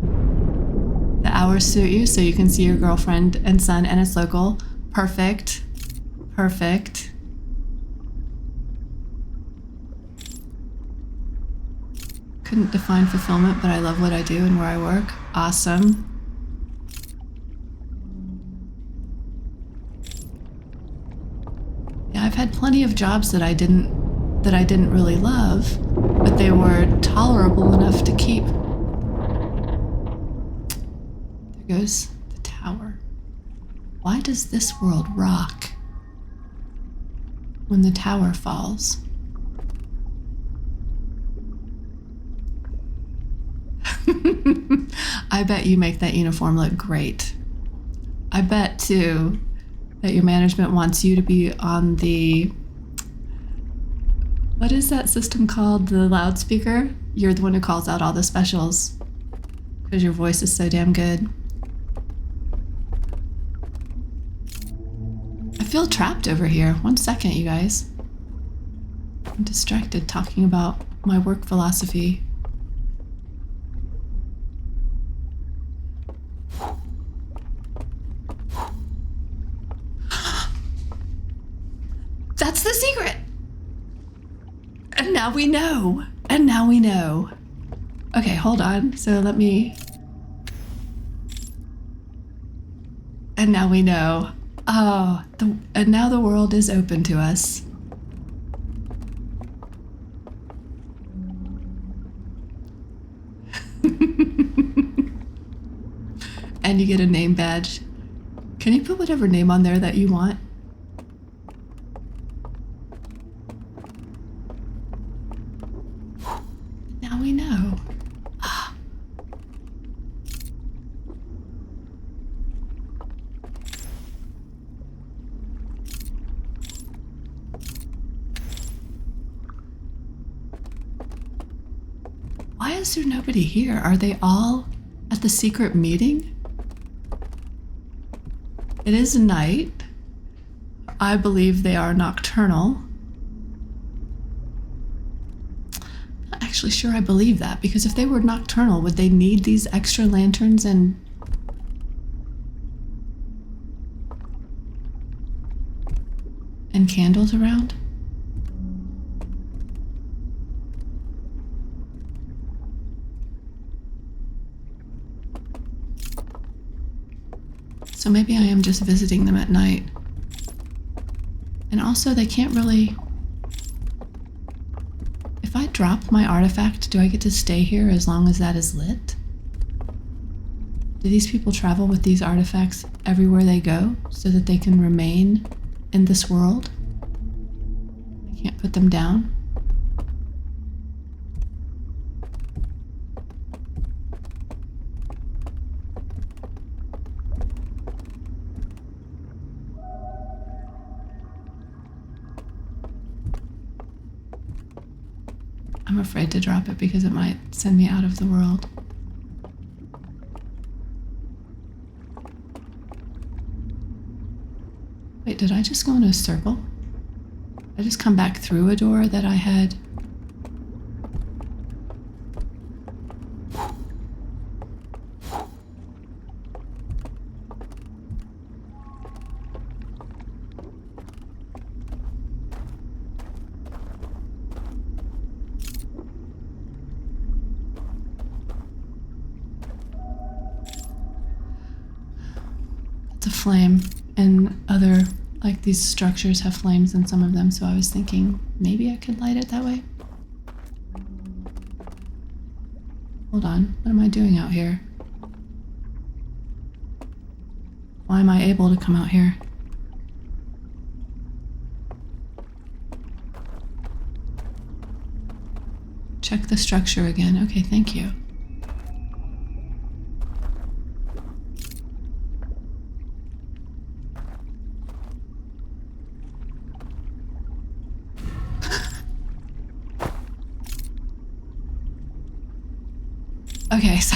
[SPEAKER 1] The hours suit you, so you can see your girlfriend and son, and it's local. Perfect. Perfect. Couldn't define fulfillment, but I love what I do and where I work. Awesome. Yeah, I've had plenty of jobs that I didn't really love, but they were tolerable enough to keep. There goes the tower. Why does this world rock when the tower falls? I bet you make that uniform look great. I bet, too, that your management wants you to be on the... What is that system called? The loudspeaker? You're the one who calls out all the specials. Because your voice is so damn good. I feel trapped over here. 1 second, you guys. I'm distracted talking about my work philosophy. That's the secret! And now we know. And now we know. Okay, hold on. So let me... And now we know. Oh, and now the world is open to us. And you get a name badge. Can you put whatever name on there that you want? Now we know. Why is there nobody here? Are they all at the secret meeting? It is night. I believe they are nocturnal. Not actually sure I believe that, because if they were nocturnal, would they need these extra lanterns and candles around? So maybe I am just visiting them at night. And also, they can't really... If I drop my artifact, do I get to stay here as long as that is lit? Do these people travel with these artifacts everywhere they go so that they can remain in this world? I can't put them down. I'm afraid to drop it because it might send me out of the world. Wait, did I just go in a circle? Did I just come back through a door that I had? It's a flame, and other, like, these structures have flames in some of them, so I was thinking maybe I could light it that way. Hold on, what am I doing out here? Why am I able to come out here? Check the structure again. Okay, thank you. Okay, so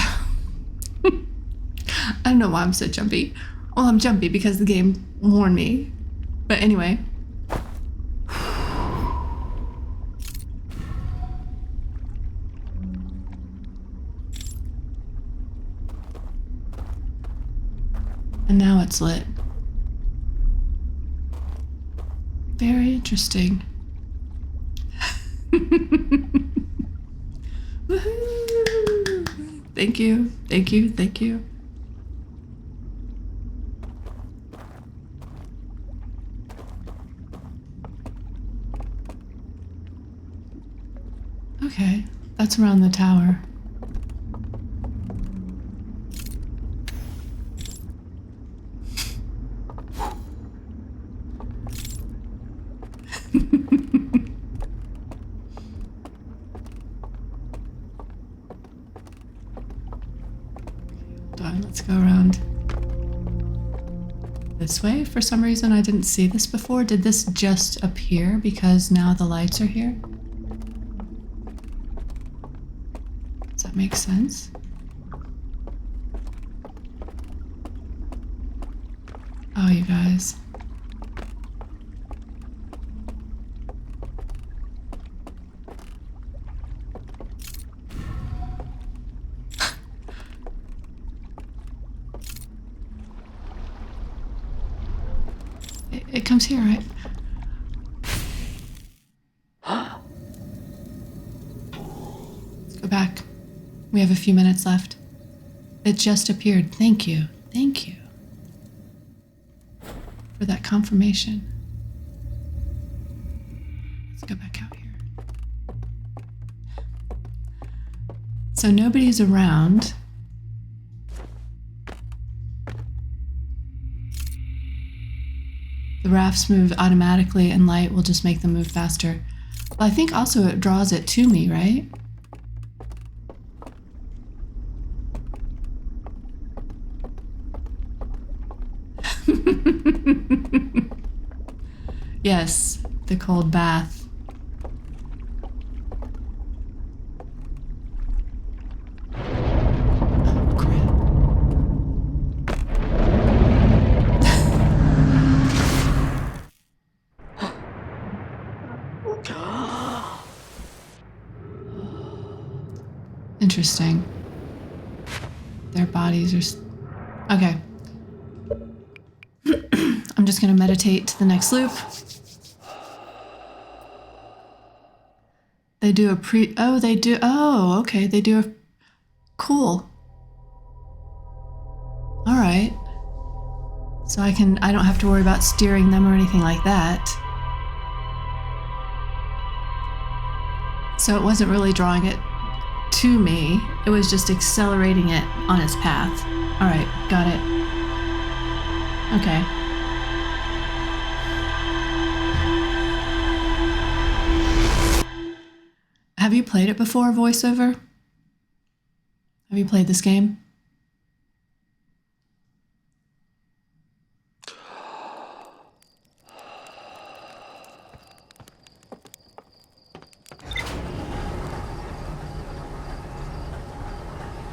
[SPEAKER 1] I don't know why I'm so jumpy. Well, I'm jumpy because the game warned me. But anyway. And now it's lit. Very interesting. Woohoo! Thank you, thank you, thank you. Okay, that's around the tower. Let's go around this way. For some reason, I didn't see this before. Did this just appear because now the lights are here? Does that make sense? Oh, you guys. It comes here, right? Let's go back. We have a few minutes left. It just appeared. Thank you. Thank you for that confirmation. Let's go back out here. So nobody's around. The rafts move automatically and light will just make them move faster. Well, I think also it draws it to me, right? Yes, the cold bath. Interesting. Their bodies are... Okay. I'm just going to meditate to the next loop. They do a Oh, they do... Oh, okay. They do a... Cool. All right. So I don't have to worry about steering them or anything like that. So it wasn't really drawing it to me. It was just accelerating it on its path. All right, got it. Okay. Have you played it before, VoiceOver? Have you played this game?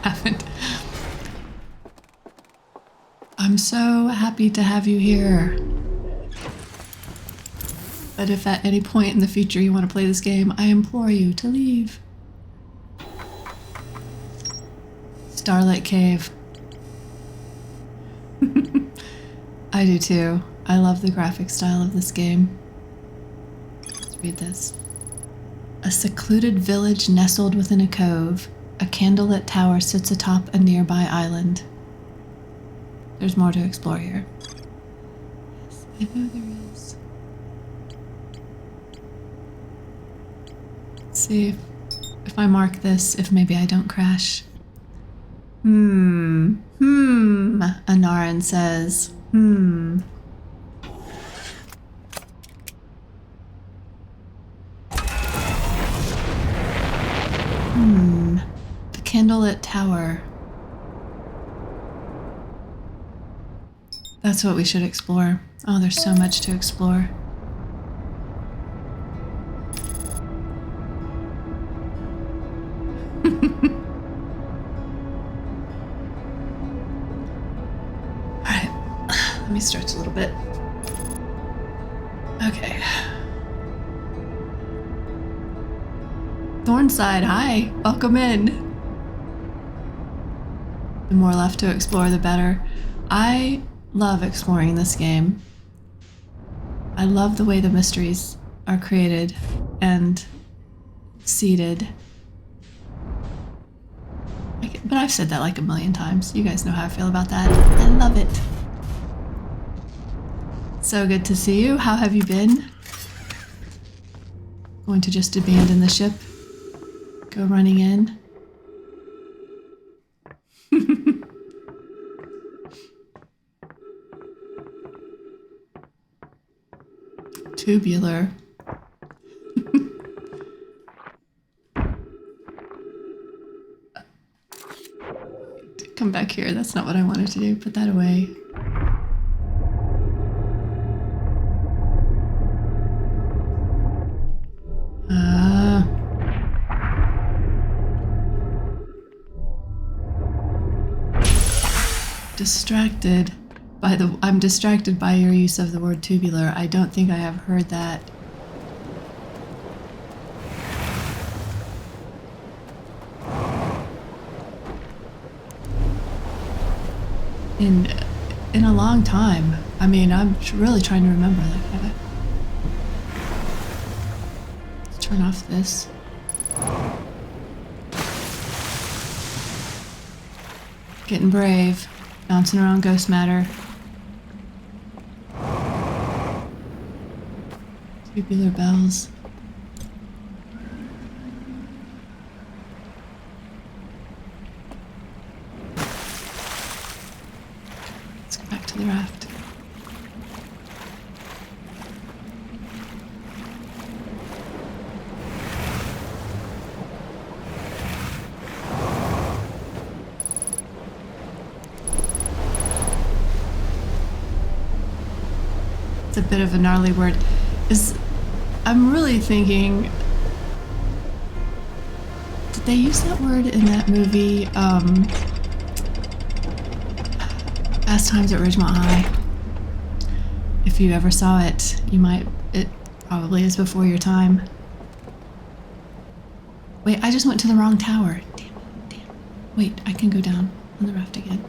[SPEAKER 1] Haven't. I'm so happy to have you here. But if at any point in the future you want to play this game, I implore you to leave. Starlight Cave. I do too. I love the graphic style of this game. Let's read this. A secluded village nestled within a cove. A candlelit tower sits atop a nearby island. There's more to explore here. Yes, I know there is. Let's see if I mark this, if maybe I don't crash. Anaran says. Hmm. The candlelit tower. That's what we should explore. Oh, there's so much to explore. Alright, let me stretch a little bit. Okay. Thornside, hi, welcome in. The more left to explore, the better. I love exploring this game. I love the way the mysteries are created and seeded. But I've said that like a million times. You guys know how I feel about that. I love it. So good to see you. How have you been? Going to just abandon the ship? Go running in? Tubular. Come back here. That's not what I wanted to do. Put that away. Distracted by I'm distracted by your use of the word tubular. I don't think I have heard that. In a long time. I mean, I'm really trying to remember. Like, let's turn off this. Getting brave. Bouncing around ghost matter. Tubular bells. Let's go back to the raft. A bit of a gnarly word. I'm really thinking, did they use that word in that movie Fast Times at Ridgemont High? If you ever saw it, it probably is before your time. Wait, I just went to the wrong tower. Damn. Wait, I can go down on the raft again.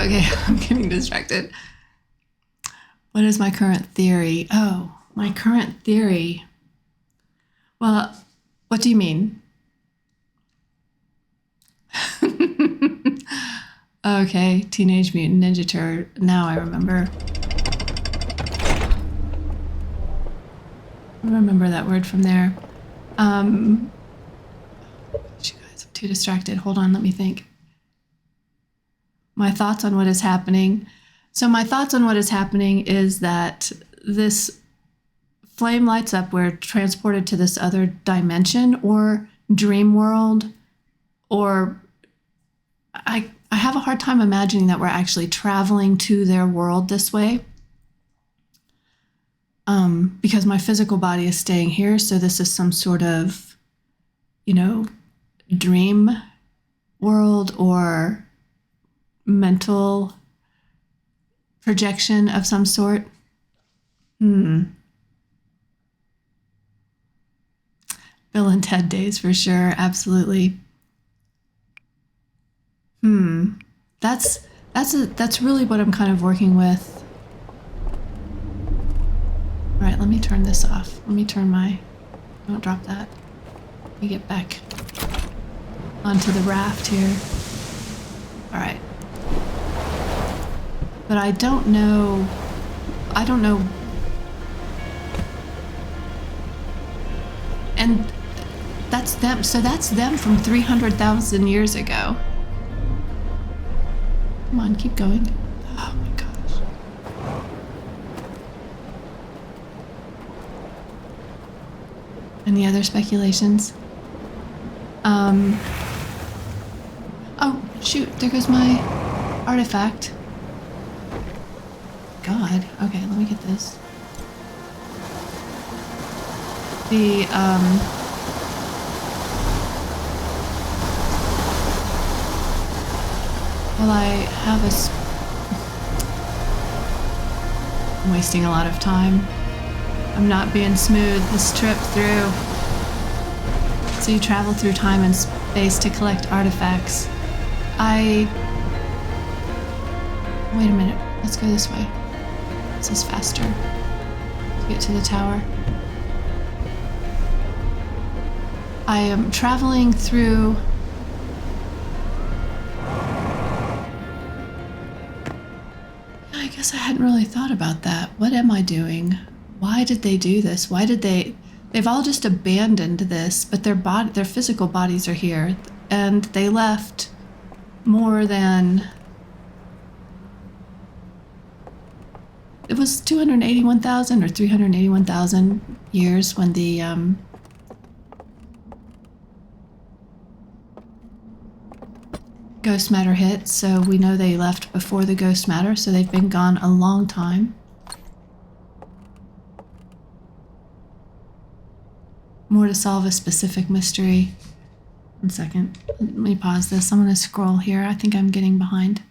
[SPEAKER 1] Okay, I'm getting distracted. What is my current theory? Oh, my current theory. Well, what do you mean? Okay, Teenage Mutant Ninja Turtle. Now I remember. I remember that word from there. You guys, I'm too distracted. Hold on, let me think. My thoughts on what is happening. So my thoughts on what is happening is that this flame lights up. We're transported to this other dimension or dream world, or I have a hard time imagining that we're actually traveling to their world this way. Because my physical body is staying here, so this is some sort of, dream world or mental projection of some sort. Bill and Ted days for sure, absolutely. That's really what I'm kind of working with. All right, let me turn this off. Don't drop that. Let me get back onto the raft here. All right. But I don't know And that's them. So that's them from 300,000 years ago. Come on, keep going. Oh my gosh. Any other speculations? Oh, shoot, there goes my artifact. God. Okay, let me get this. Well, I have I'm wasting a lot of time. I'm not being smooth this trip through. So you travel through time and space to collect artifacts. Wait a minute. Let's go this way. This is faster. To get to the tower. I am traveling through... I guess I hadn't really thought about that. What am I doing? Why did they do this? Why did they... They've all just abandoned this, but their physical bodies are here. And they left more than... It was 281,000 or 381,000 years when the ghost matter hit, so we know they left before the ghost matter, so they've been gone a long time. More to solve a specific mystery. 1 second. Let me pause this. I'm going to scroll here. I think I'm getting behind.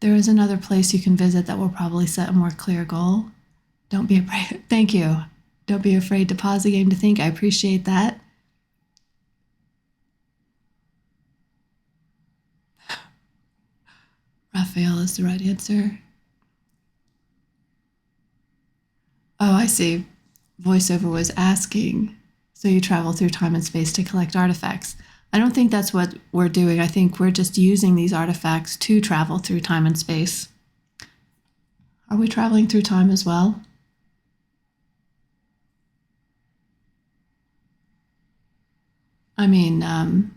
[SPEAKER 1] There is another place you can visit that will probably set a more clear goal. Don't be afraid. Thank you. Don't be afraid to pause the game to think. I appreciate that. Raphael is the right answer. Oh, I see. VoiceOver was asking. So you travel through time and space to collect artifacts. I don't think that's what we're doing. I think we're just using these artifacts to travel through time and space. Are we traveling through time as well? I mean, are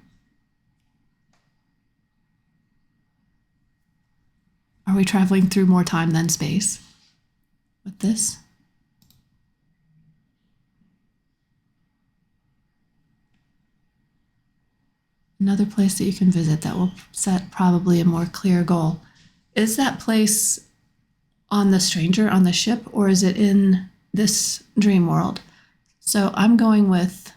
[SPEAKER 1] we traveling through more time than space with this? Another place that you can visit that will set probably a more clear goal. Is that place on the stranger on the ship, or is it in this dream world? So I'm going with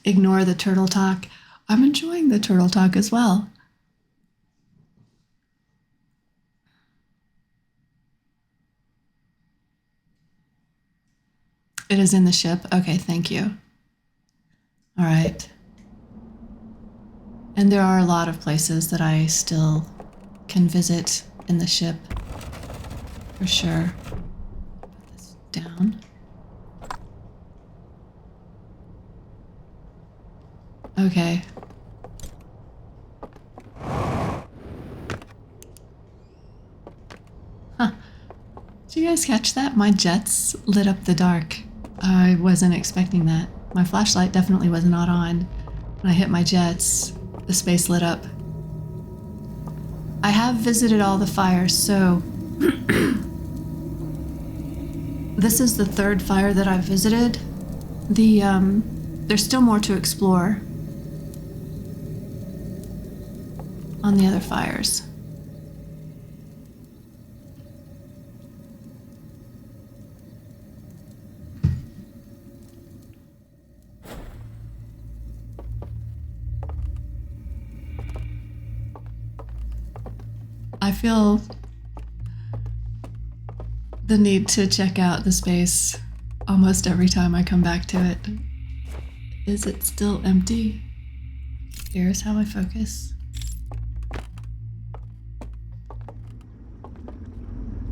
[SPEAKER 1] ignore the turtle talk. I'm enjoying the turtle talk as well. It is in the ship. Okay, thank you. All right. And there are a lot of places that I still can visit in the ship, for sure. Put this down. Okay. Huh. Did you guys catch that? My jets lit up the dark. I wasn't expecting that. My flashlight definitely was not on. When I hit my jets, the space lit up. I have visited all the fires, so this is the third fire that I've visited. There's still more to explore on the other fires. I feel the need to check out the space almost every time I come back to it. Is it still empty? Here's how I focus.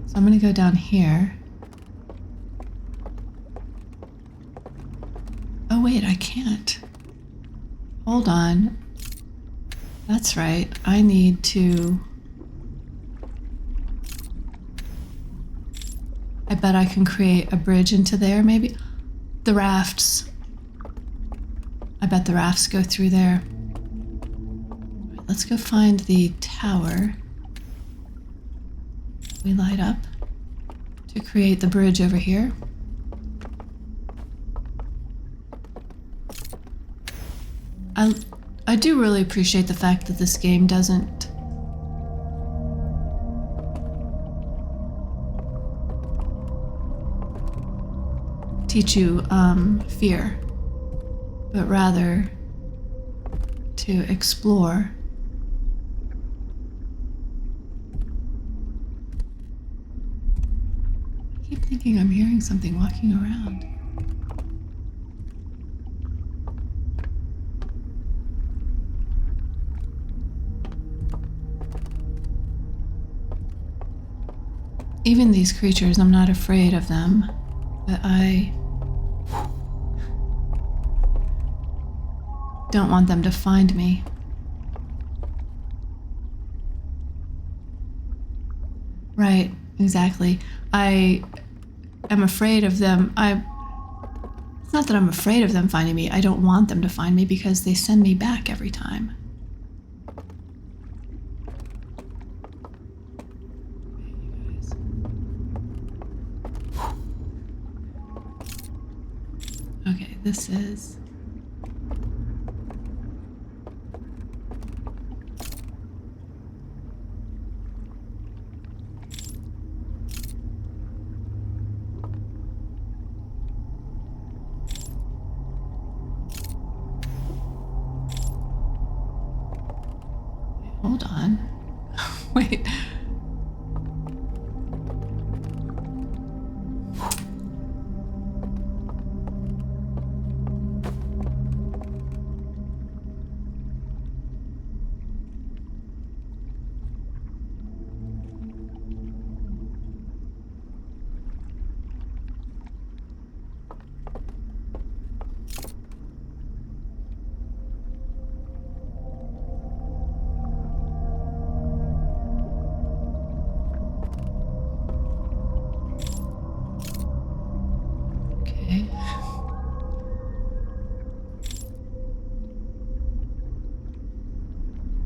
[SPEAKER 1] So I'm going to go down here. Oh wait, I can't. Hold on. That's right. I need to... I bet I can create a bridge into there, maybe. The rafts. I bet the rafts go through there. Let's go find the tower we light up to create the bridge over here. I do really appreciate the fact that this game doesn't teach you fear, but rather to explore. I keep thinking I'm hearing something walking around. Even these creatures, I'm not afraid of them, but I don't want them to find me. Right, exactly. I am afraid of them. It's not that I'm afraid of them finding me. I don't want them to find me because they send me back every time. Okay, this is... Hold on. Wait.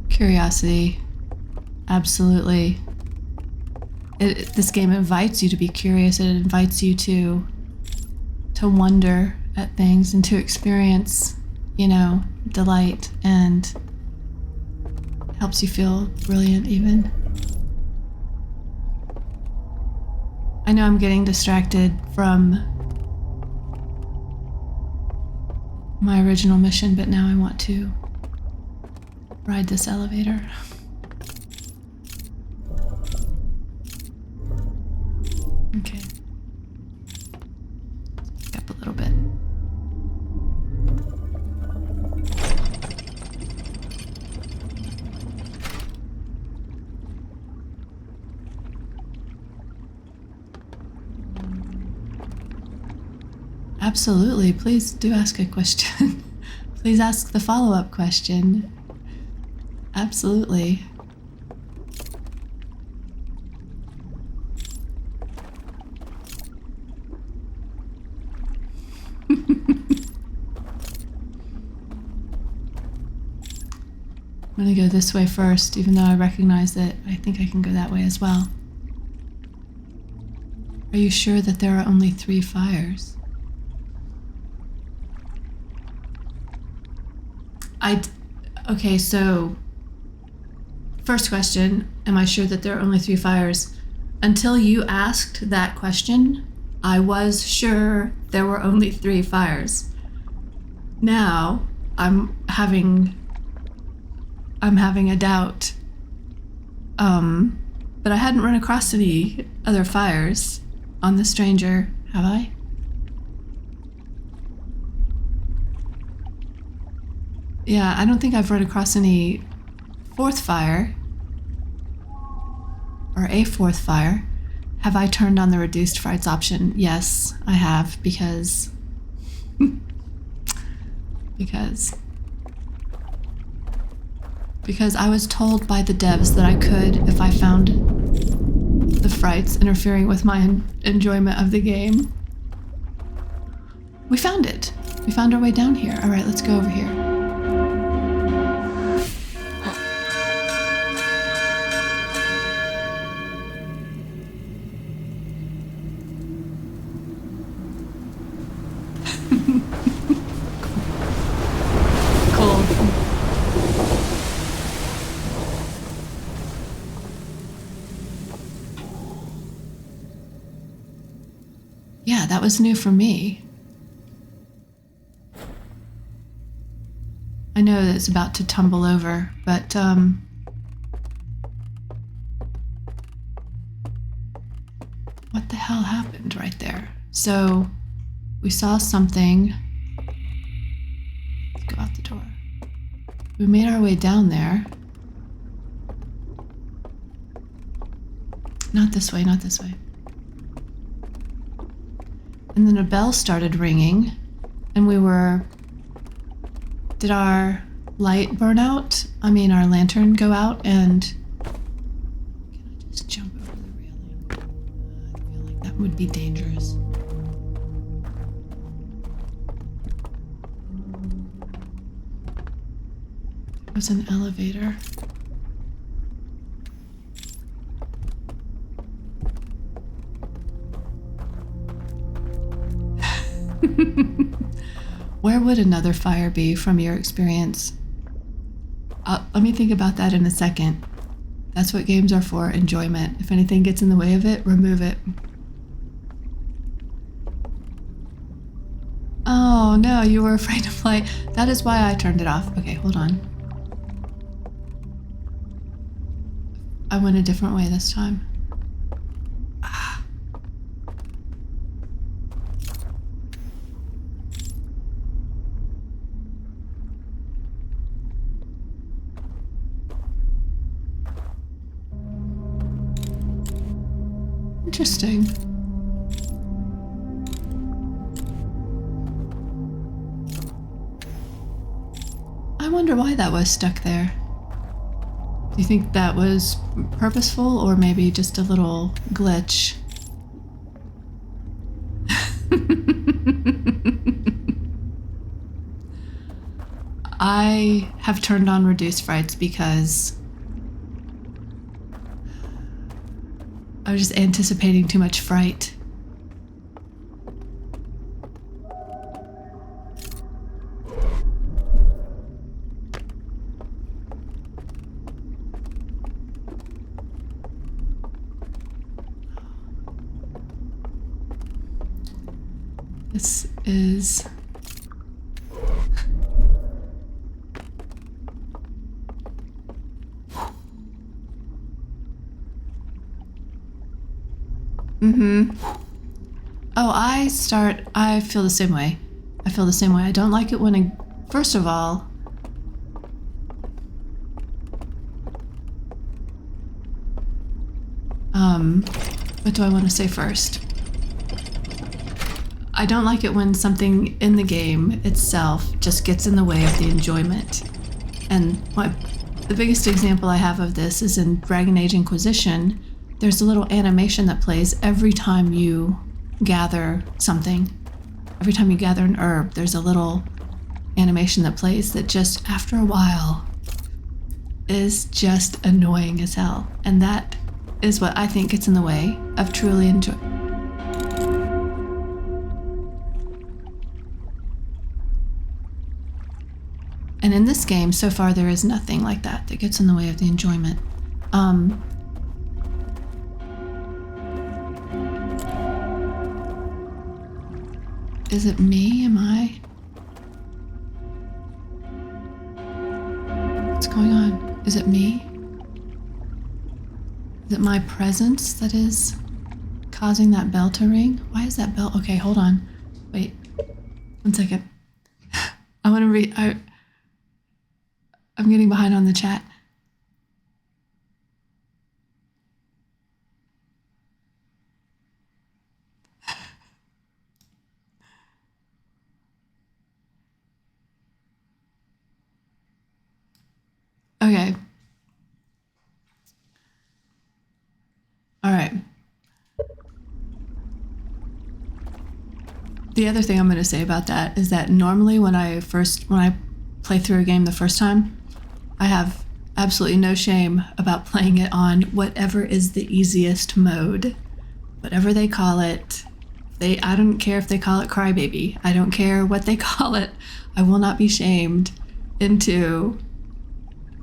[SPEAKER 1] Curiosity. Absolutely. This game invites you to be curious. It invites you to wonder at things and to experience, delight, and helps you feel brilliant even. I know I'm getting distracted from my original mission, but now I want to ride this elevator. Okay. Back up a little bit. Absolutely. Please do ask a question. Please ask the follow-up question. Absolutely. I'm gonna go this way first, even though I recognize that I think I can go that way as well. Are you sure that there are only 3 fires? Okay, so first question, am I sure that there are only 3 fires? Until you asked that question, I was sure there were only 3 fires. Now, I'm having a doubt. But I hadn't run across any other fires on the stranger, have I? Yeah, I don't think I've run across any 4th fire. Or a 4th fire. Have I turned on the reduced frights option? Yes, I have, because I was told by the devs that I could if I found the frights interfering with my enjoyment of the game. We found it. We found our way down here. All right, let's go over here. Cool. Yeah, that was new for me. I know that it's about to tumble over, but what the hell happened right there? So we saw something. Let's go out the door. We made our way down there. Not this way, not this way. And then a bell started ringing, and we were... Did our light burn out? I mean, our lantern go out, and... Can I just jump over the railing? I feel like that would be dangerous. There was an elevator. Where would another fire be from your experience? Let me think about that in a second. That's what games are for, enjoyment. If anything gets in the way of it, remove it. Oh no, you were afraid to play. That is why I turned it off. Okay, hold on. I went a different way this time. Interesting. I wonder why that was stuck there. Do you think that was purposeful or maybe just a little glitch? I have turned on reduce frights because I was just anticipating too much fright. This is... Oh, I feel the same way. I feel the same way. I don't like it when first of all, what do I want to say first? I don't like it when something in the game itself just gets in the way of the enjoyment. And the biggest example I have of this is in Dragon Age Inquisition. There's a little animation that plays every time you gather something. Every time you gather an herb, there's a little animation that plays that just after a while is just annoying as hell. And that is what I think gets in the way of truly enjoy. And in this game, so far, there is nothing like that that gets in the way of the enjoyment. Is it me? Am I? What's going on? Is it me? Is it my presence that is causing that bell to ring? Why is that bell? Okay, hold on. Wait. 1 second. I want to read. I'm getting behind on the chat. Okay. All right. The other thing I'm going to say about that is that normally when I play through a game the first time, I have absolutely no shame about playing it on whatever is the easiest mode, whatever they call it. I don't care if they call it Crybaby. I don't care what they call it. I will not be shamed into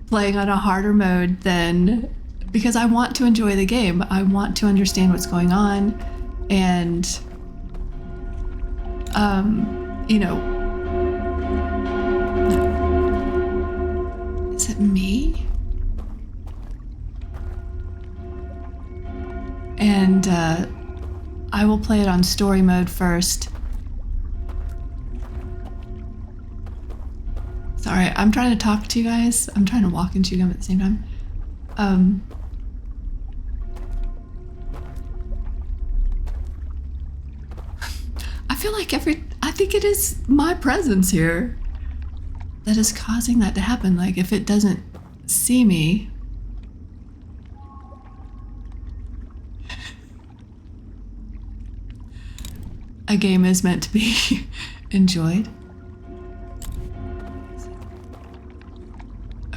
[SPEAKER 1] playing on a harder mode than, because I want to enjoy the game. I want to understand what's going on, and you know, is it me? And I will play it on story mode first. Sorry, I'm trying to talk to you guys. I'm trying to walk and chew gum at the same time. I feel like I think it is my presence here that is causing that to happen. Like, if it doesn't see me, a game is meant to be enjoyed.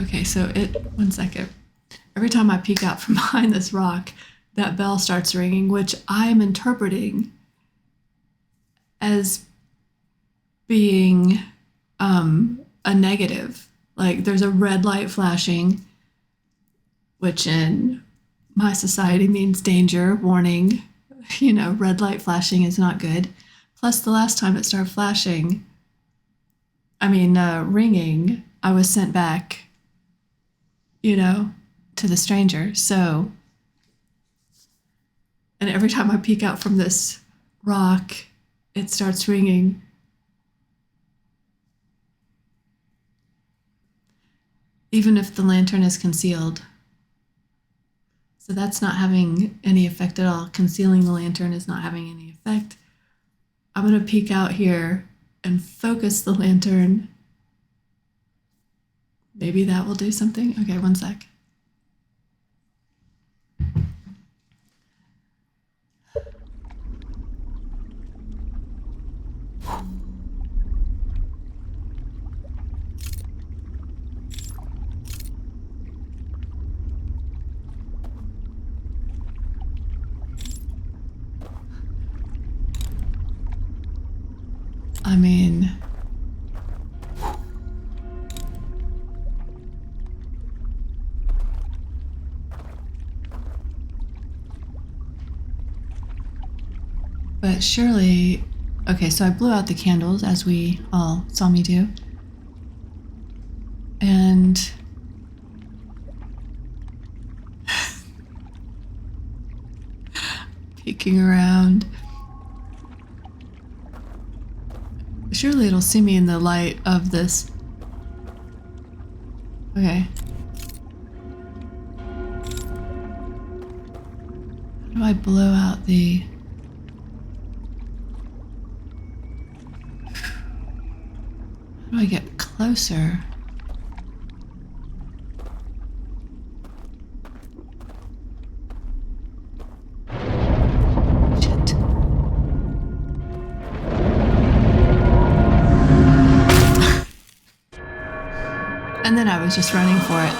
[SPEAKER 1] Okay, so one second. Every time I peek out from behind this rock, that bell starts ringing, which I am interpreting as being a negative. Like, there's a red light flashing, which in my society means danger, warning. Red light flashing is not good. Plus, the last time it started ringing, I was sent back, to the stranger. So, and every time I peek out from this rock, it starts ringing. Even if the lantern is concealed. So that's not having any effect at all. Concealing the lantern is not having any effect. I'm going to peek out here and focus the lantern. Maybe that will do something. Okay, one sec. But surely, okay, so I blew out the candles as we all saw me do. And peeking around. Surely it'll see me in the light of this. Okay. How do I blow out the... How do I get closer? Shit. And then I was just running for it.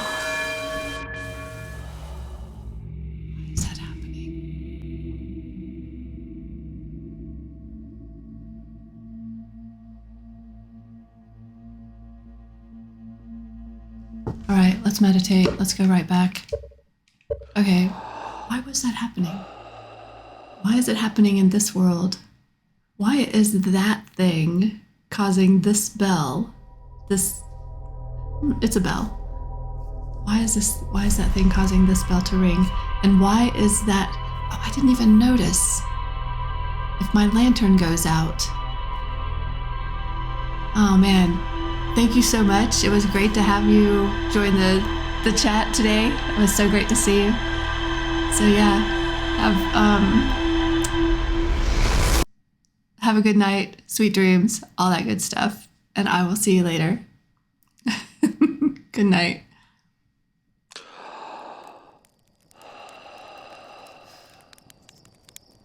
[SPEAKER 1] Why is that happening? All right, let's meditate. Let's go right back. Okay, why was that happening? Why is it happening in this world? Why is that thing causing this bell? It's a bell. Why is that thing causing this bell to ring? And why is that? Oh, I didn't even notice. If my lantern goes out. Oh man. Thank you so much. It was great to have you join the chat today. It was so great to see you. So yeah, have a good night, sweet dreams, all that good stuff. And I will see you later. Good night.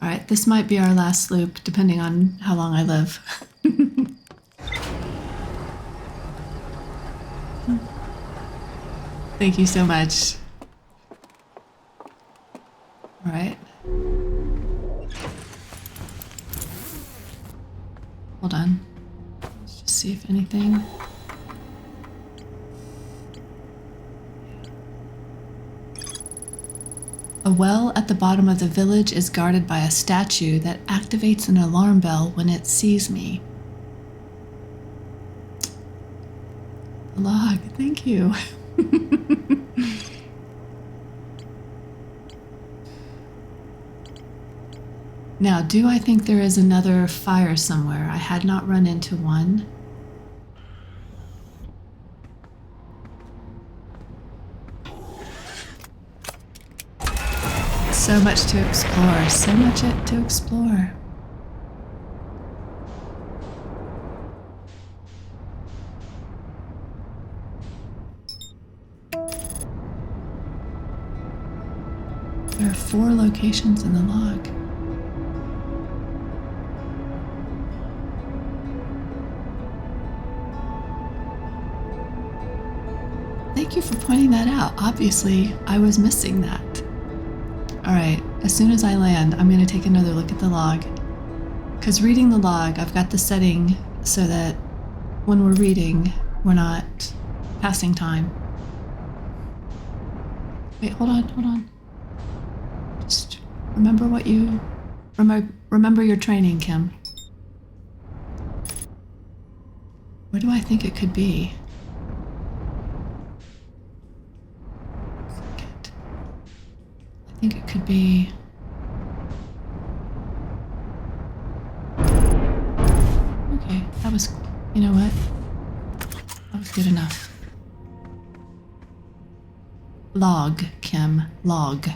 [SPEAKER 1] All right. right, this might be our last loop, depending on how long I live. Thank you so much. All right. Hold on. Let's just see if anything. A well at the bottom of the village is guarded by a statue that activates an alarm bell when it sees me. Log, thank you. Now, do I think there is another fire somewhere? I had not run into one. So much to explore, so much to explore. There are 4 locations in the log. Thank you for pointing that out. Obviously, I was missing that. All right, as soon as I land, I'm going to take another look at the log. Because reading the log, I've got the setting so that when we're reading, we're not passing time. Wait, hold on. Just remember what you... Remember your training, Kim. Where do I think it could be? I think it could be... Okay, that was... You know what? That was good enough. Log, Kim. Log.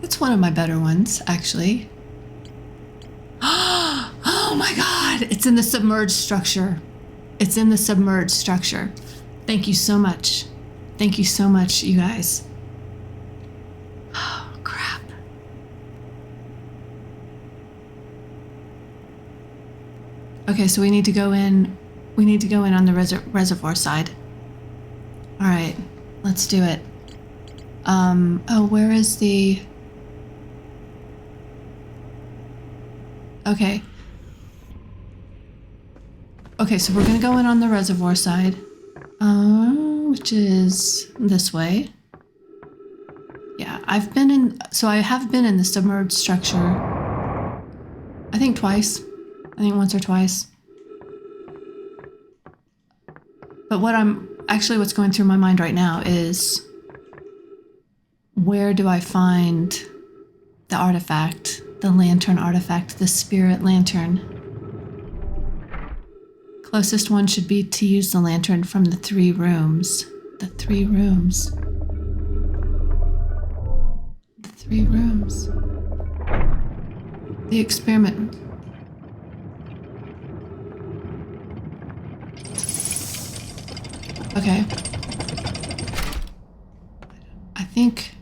[SPEAKER 1] It's one of my better ones, actually. Oh my god! It's in the submerged structure. It's in the submerged structure. Thank you so much. Thank you so much, you guys. Oh, crap. Okay, so we need to go in. We need to go in on the reservoir side. All right, let's do it. Oh, where is the... Okay. Okay, so we're gonna go in on the reservoir side, which is this way. Yeah, I have been in the submerged structure, I think twice. I think once or twice. But what's going through my mind right now is, where do I find the artifact, the lantern artifact, the spirit lantern? Closest one should be to use the lantern from the 3 rooms. The 3 rooms. The 3 rooms. The experiment. Okay. I think...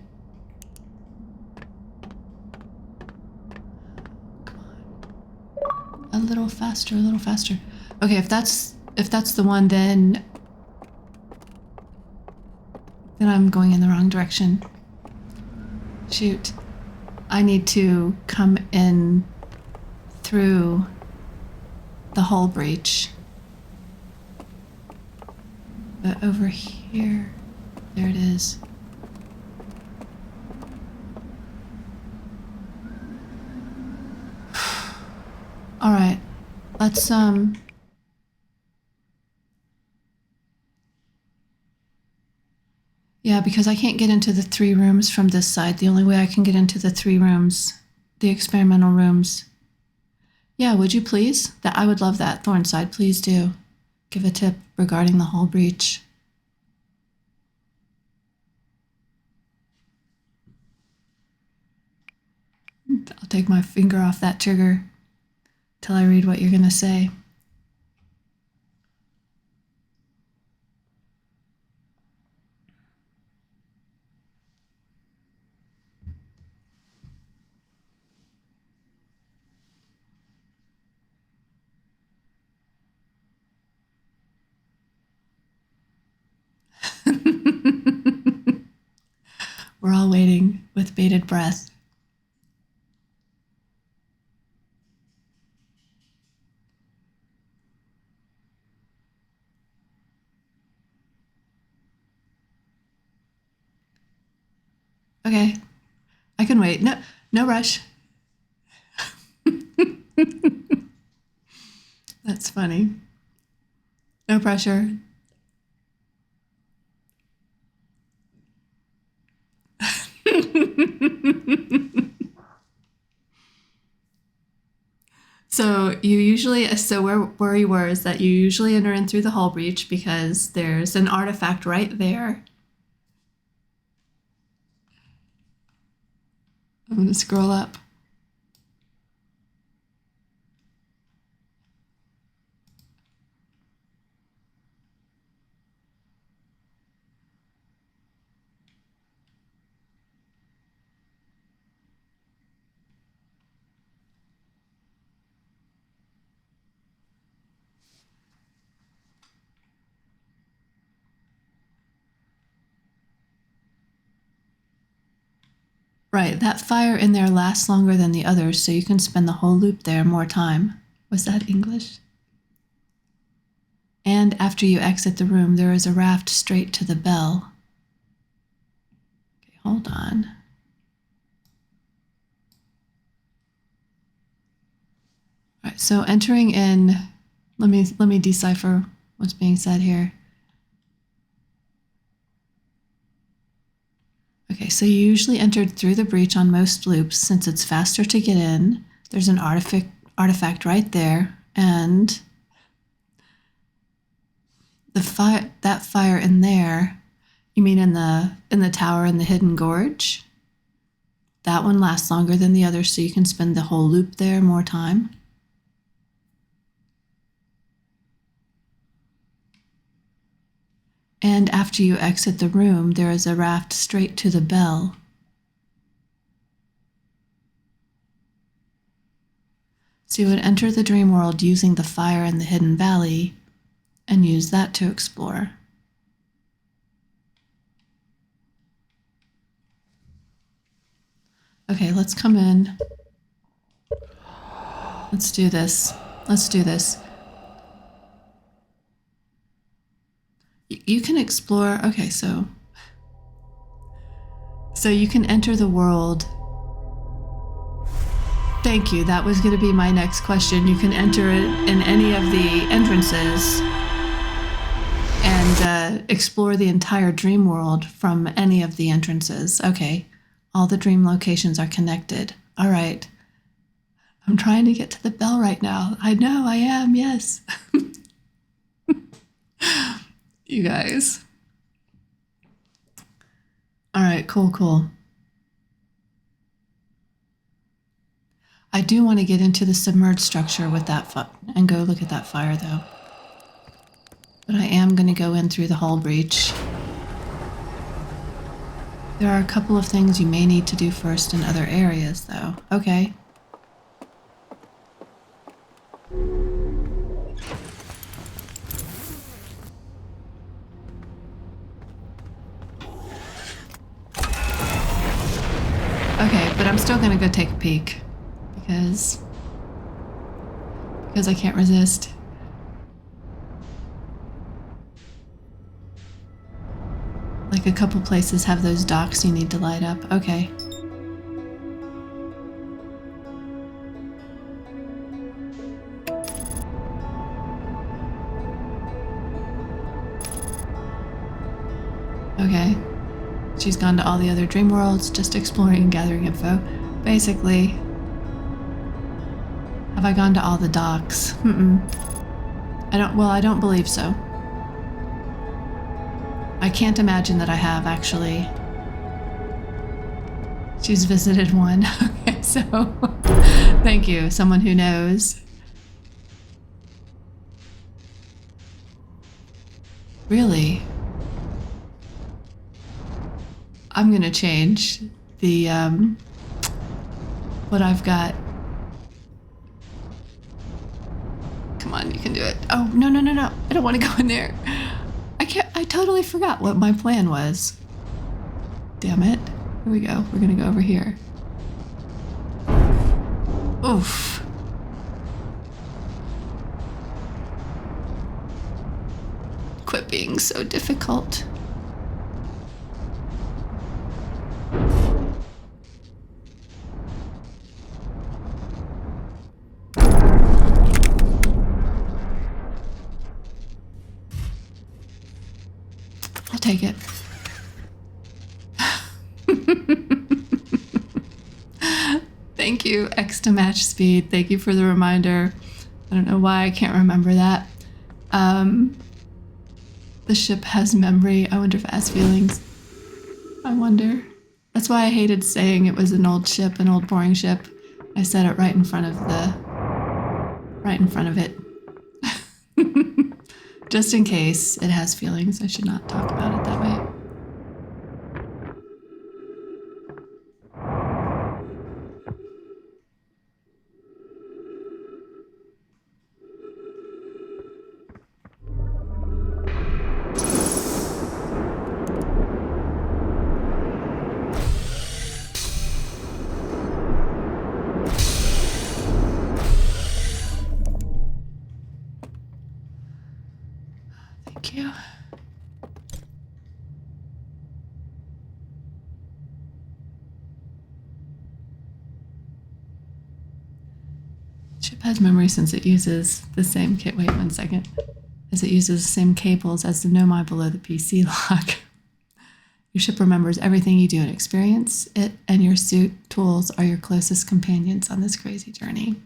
[SPEAKER 1] Come on. A little faster, a little faster. Okay, if that's the one, then I'm going in the wrong direction. Shoot. I need to come in through the hull breach. But over here, there it is. All right, let's yeah, because I can't get into the 3 rooms from this side. The only way I can get into the 3 rooms, the experimental rooms. Yeah, would you please? I would love that, Thornside. Please do. Give a tip regarding the hull breach. I'll take my finger off that trigger till I read what you're going to say. all waiting with bated breath. Okay, I can wait. No rush. That's funny. No pressure. So where you were is that you usually enter in through the hull breach because there's an artifact right there. I'm gonna scroll up. Right, that fire in there lasts longer than the others, so you can spend the whole loop there more time. Was that English? And after you exit the room, there is a raft straight to the bell. Okay, hold on. All right, so entering in, let me decipher what's being said here. Okay, so you usually entered through the breach on most loops since it's faster to get in. There's an artifact right there, and that fire in there, you mean in the tower in the hidden gorge? That one lasts longer than the others, so you can spend the whole loop there more time. And after you exit the room, there is a raft straight to the bell. So you would enter the dream world using the fire in the hidden valley and use that to explore. Okay, let's come in. Let's do this. You can explore. Okay, so you can enter the world. Thank you. That was going to be my next question. You can enter it in any of the entrances and explore the entire dream world from any of the entrances. Okay, all the dream locations are connected. All right. I'm trying to get to the bell right now. I know I am, yes. You guys. All right, cool. I do want to get into the submerged structure with that and go look at that fire, though. But I am going to go in through the hull breach. There are a couple of things you may need to do first in other areas, though. Okay. Okay, but I'm still gonna go take a peek because I can't resist. Like a couple places have those docks you need to light up. Okay. Okay. She's gone to all the other dream worlds, just exploring and gathering info. Basically. Have I gone to all the docks? I don't believe so. I can't imagine that I have, actually. She's visited one. Okay, so thank you, someone who knows. Really? I'm gonna change the what I've got. Come on, you can do it. Oh, no. I don't want to go in there. I totally forgot what my plan was. Damn it. Here we go. We're gonna go over here. Oof. Quit being so difficult. I'll take it. Thank you, X to match speed. Thank you for the reminder. I don't know why I can't remember that. The ship has memory. I wonder if it has feelings. I wonder. That's why I hated saying it was an old ship, an old boring ship. I said it right in front of it. Just in case it has feelings, I should not talk about it that way. Thank you. Ship has memory since it uses the same wait 1 second. As it uses the same cables as the Nomai below the PC lock. Your ship remembers everything you do and experience. It and your suit tools are your closest companions on this crazy journey.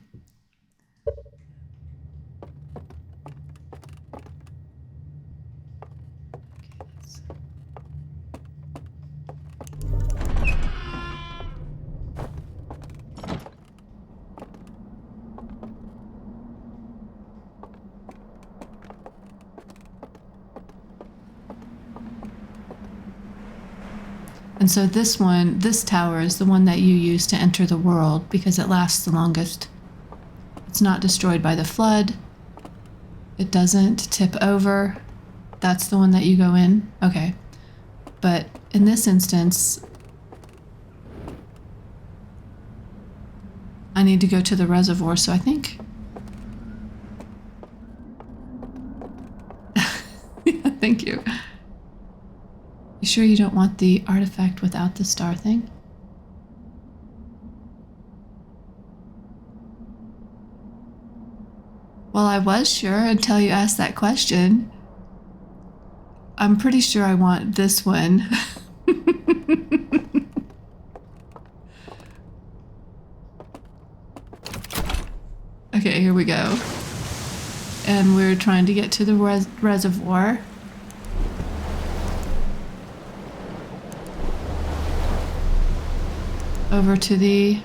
[SPEAKER 1] And so this tower is the one that you use to enter the world because it lasts the longest. It's not destroyed by the flood. It doesn't tip over. That's the one that you go in? Okay. But in this instance, I need to go to the reservoir, so I think... Yeah, thank you. You sure you don't want the artifact without the star thing? Well, I was sure until you asked that question. I'm pretty sure I want this one. Okay, here we go. And we're trying to get to the reservoir. Over to the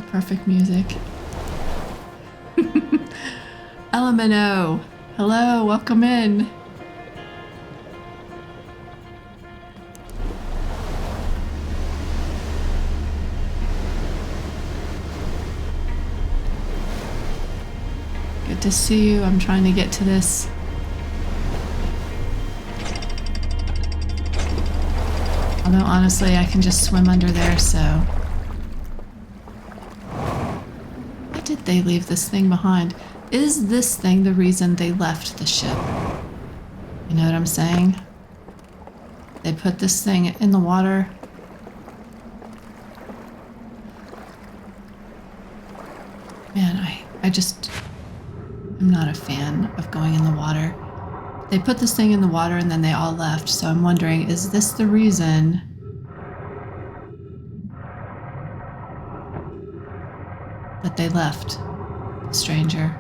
[SPEAKER 1] perfect music. Elemento, hello, welcome in. Good to see you. I'm trying to get to this. Although honestly, I can just swim under there, so... Why did they leave this thing behind? Is this thing the reason they left the ship? You know what I'm saying? They put this thing in the water. Man, I'm not a fan of going in the water. They put this thing in the water and then they all left, so I'm wondering, is this the reason that they left the stranger?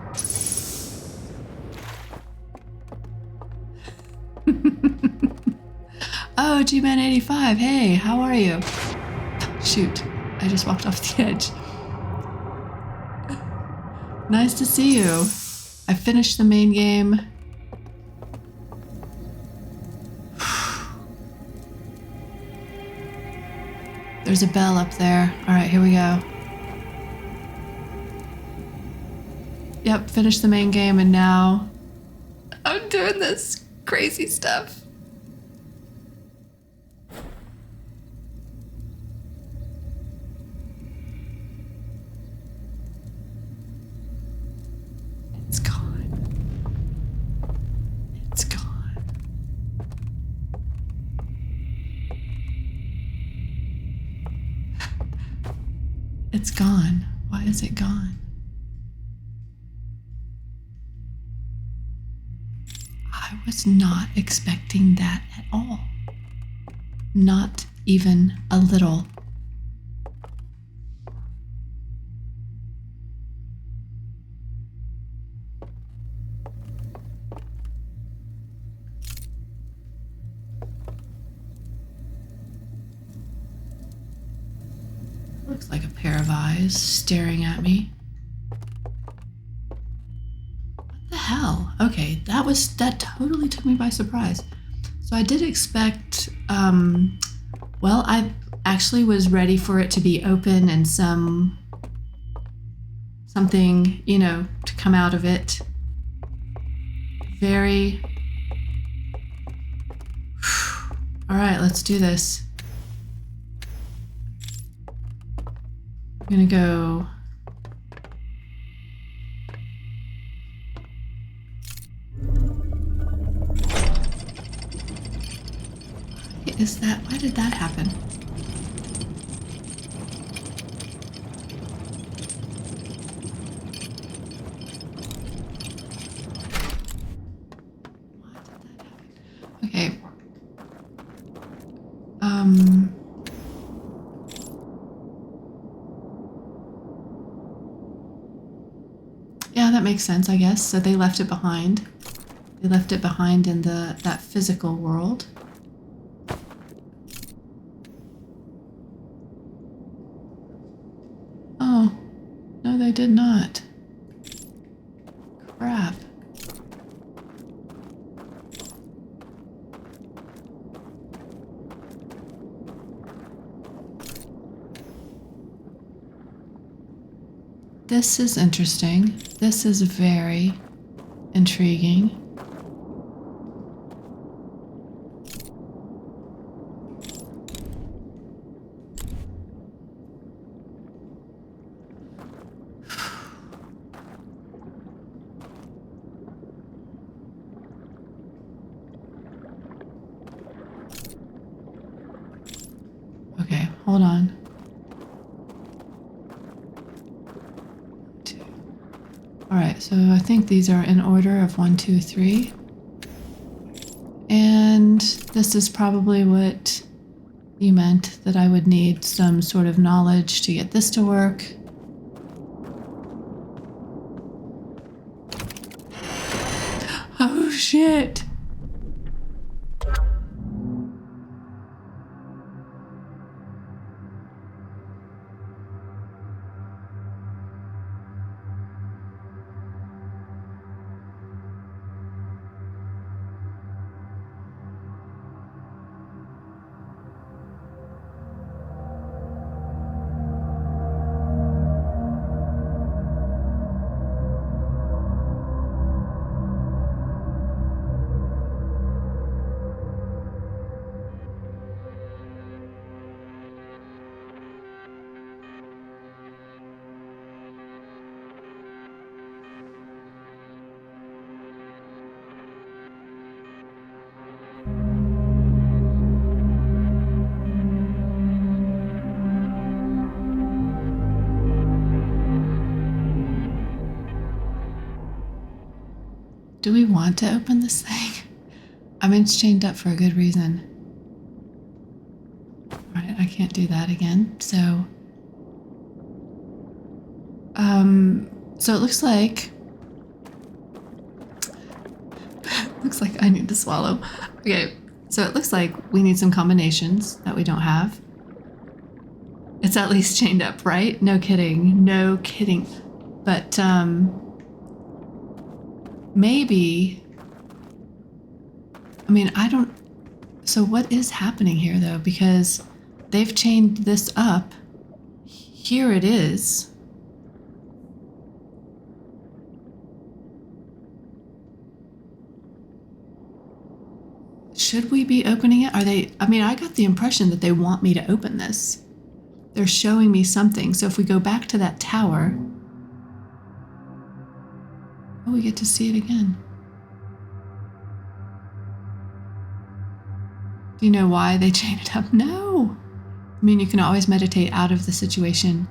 [SPEAKER 1] Oh, G-Man85, hey, how are you? Shoot, I just walked off the edge. Nice to see you. I finished the main game. There's a bell up there. All right, here we go. Yep, finished the main game and now I'm doing this crazy stuff. It's gone. Why is it gone? I was not expecting that at all. Not even a little. Looks like a pair of eyes staring at me. What the hell? Okay, that totally took me by surprise. So I did expect, well, I actually was ready for it to be open and something, to come out of it. Very... All right, let's do this. I'm gonna go... Why did that happen? Okay. Yeah, that makes sense, I guess. So they left it behind. They left it behind in that physical world. Oh, no, they did not. Crap. This is interesting. This is very intriguing. Okay, hold on. All right, so I think these are in order of 1, 2, 3. And this is probably what you meant, that I would need some sort of knowledge to get this to work. Oh, shit. Do we want to open this thing? I mean, it's chained up for a good reason. All right, I can't do that again. So it looks like I need to swallow. Okay, so it looks like we need some combinations that we don't have. It's at least chained up, right? No kidding. No kidding. But maybe, I mean, I don't, so what is happening here though? Because they've chained this up. Here it is. Should we be opening it? I mean, I got the impression that they want me to open this. They're showing me something. So if we go back to that tower, oh, we get to see it again. Do you know why they chain it up? No. I mean, you can always meditate out of the situation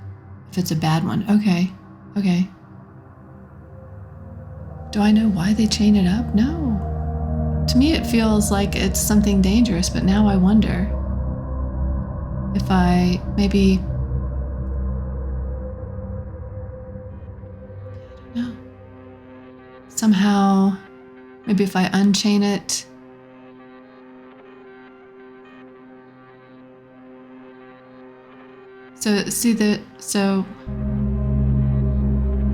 [SPEAKER 1] If it's a bad one. Okay. Okay. Do I know why they chain it up? No. To me, it feels like it's something dangerous, but now I wonder if I maybe... I don't know. Somehow, maybe if I unchain it... So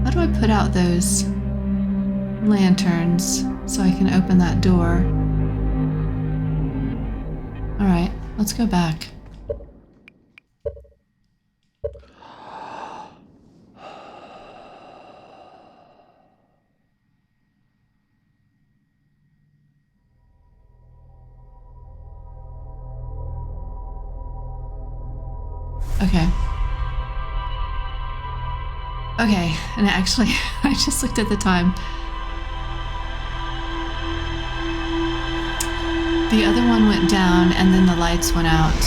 [SPEAKER 1] how do I put out those lanterns so I can open that door? All right, let's go back. Okay. Okay, and actually, I just looked at the time. The other one went down and then the lights went out.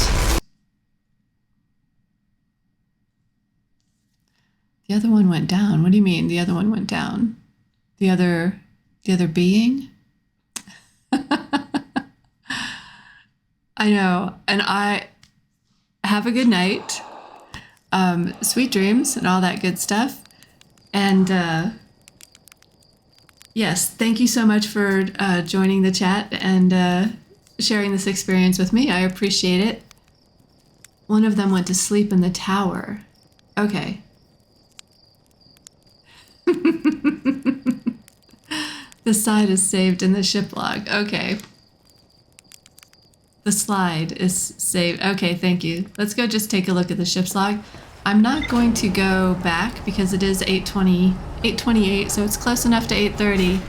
[SPEAKER 1] The other one went down? What do you mean the other one went down? The other being? I know, and I have a good night. Sweet dreams and all that good stuff. And yes, thank you so much for joining the chat and sharing this experience with me. I appreciate it. One of them went to sleep in the tower. Okay. The side is saved in the ship log. Okay. The slide is saved. Okay, thank you. Let's go just take a look at the ship's log. I'm not going to go back because it is 8:28, so it's close enough to 8:30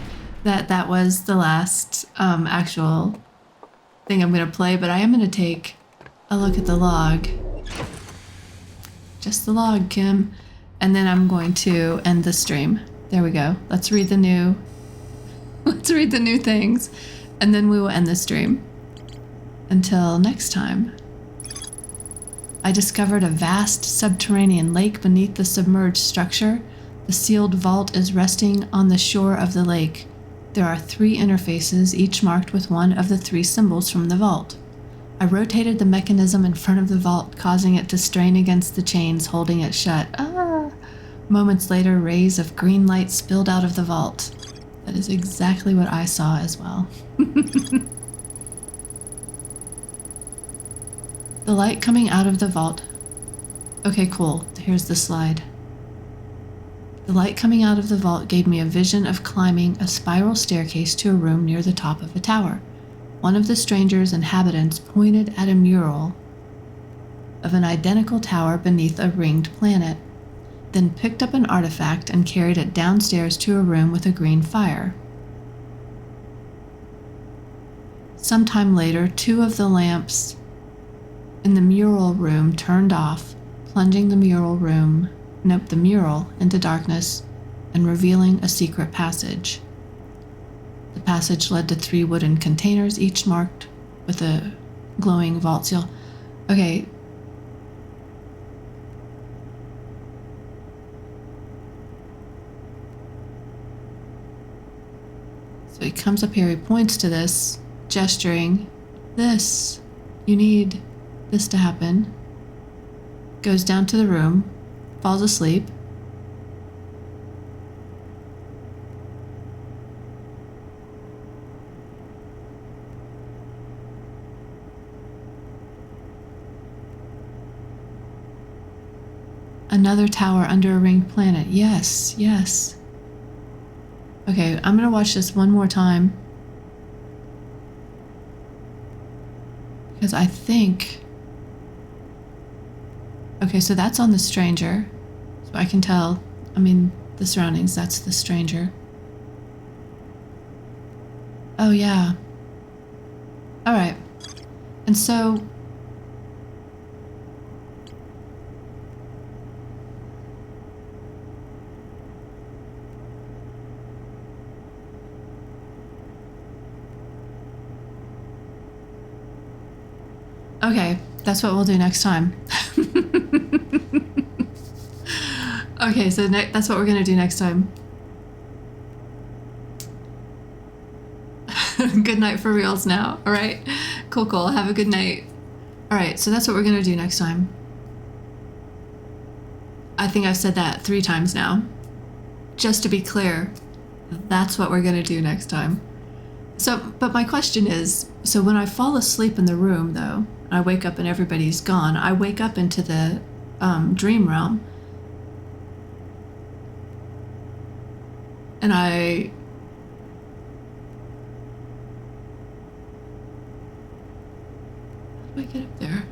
[SPEAKER 1] that was the last actual thing I'm going to play, but I am going to take a look at the log. Just the log, Kim. And then I'm going to end the stream. There we go. Let's read the new things, and then we will end the stream. Until next time. I discovered a vast subterranean lake beneath the submerged structure. The sealed vault is resting on the shore of the lake. There are 3 interfaces, each marked with one of the 3 symbols from the vault. I rotated the mechanism in front of the vault, causing it to strain against the chains holding it shut. Moments later, rays of green light spilled out of the vault. That is exactly what I saw as well. The light coming out of the vault. Okay, cool. Here's the slide. The light coming out of the vault gave me a vision of climbing a spiral staircase to a room near the top of a tower. One of the stranger's inhabitants pointed at a mural of an identical tower beneath a ringed planet, then picked up an artifact and carried it downstairs to a room with a green fire. Sometime later, 2 of the lamps in the mural room turned off, plunging the mural into darkness and revealing a secret passage. The passage led to 3 wooden containers, each marked with a glowing vault seal. Okay. So he comes up here, he points to this, gesturing, this, you need this to happen. Goes down to the room, falls asleep. Another tower under a ringed planet. Yes, yes. Okay, I'm gonna watch this one more time. Because I think... Okay, so that's on the stranger. So I can tell, the surroundings, that's the stranger. Oh, yeah. All right. And so... Okay, that's what we'll do next time. Okay, so that's what we're gonna do next time. Good night for reals now. All right, cool. Have a good night. All right, so that's what we're gonna do next time. I think I've said that 3 times now. Just to be clear, that's what we're gonna do next time. So, but my question is, so when I fall asleep in the room though, I wake up and everybody's gone, I wake up into the dream realm. And how do I get up there?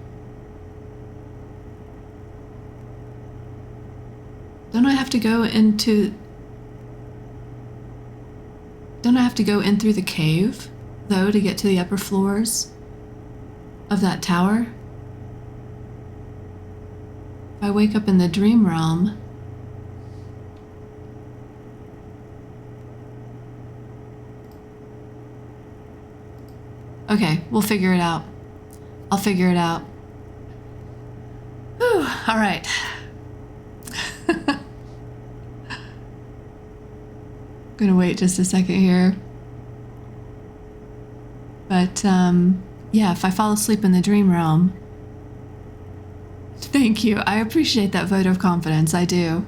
[SPEAKER 1] Don't I have to go in through the cave, though, to get to the upper floors of that tower? If I wake up in the dream realm, okay, we'll figure it out. I'll figure it out. Whew, all right. Gonna wait just a second here. But yeah, if I fall asleep in the dream realm, thank you. I appreciate that vote of confidence. I do.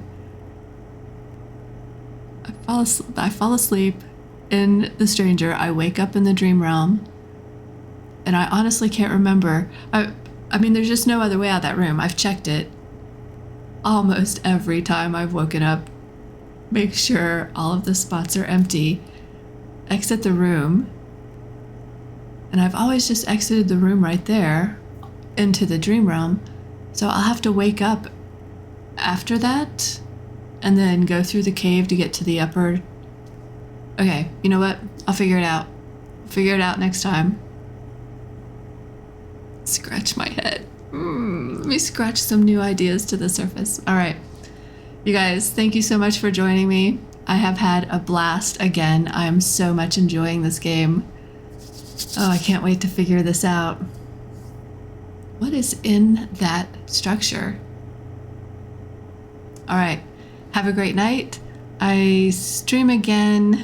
[SPEAKER 1] I fall asleep in the stranger. I wake up in the dream realm. And I honestly can't remember. I mean, there's just no other way out of that room. I've checked it almost every time I've woken up. Make sure all of the spots are empty. Exit the room. And I've always just exited the room right there into the dream realm. So I'll have to wake up after that and then go through the cave to get to the upper. Okay, you know what? I'll figure it out. Figure it out next time. Scratch my head. Let me scratch some new ideas to the surface. All right. You guys, thank you so much for joining me. I have had a blast again. I am so much enjoying this game. Oh, I can't wait to figure this out. What is in that structure? All right. Have a great night. I stream again.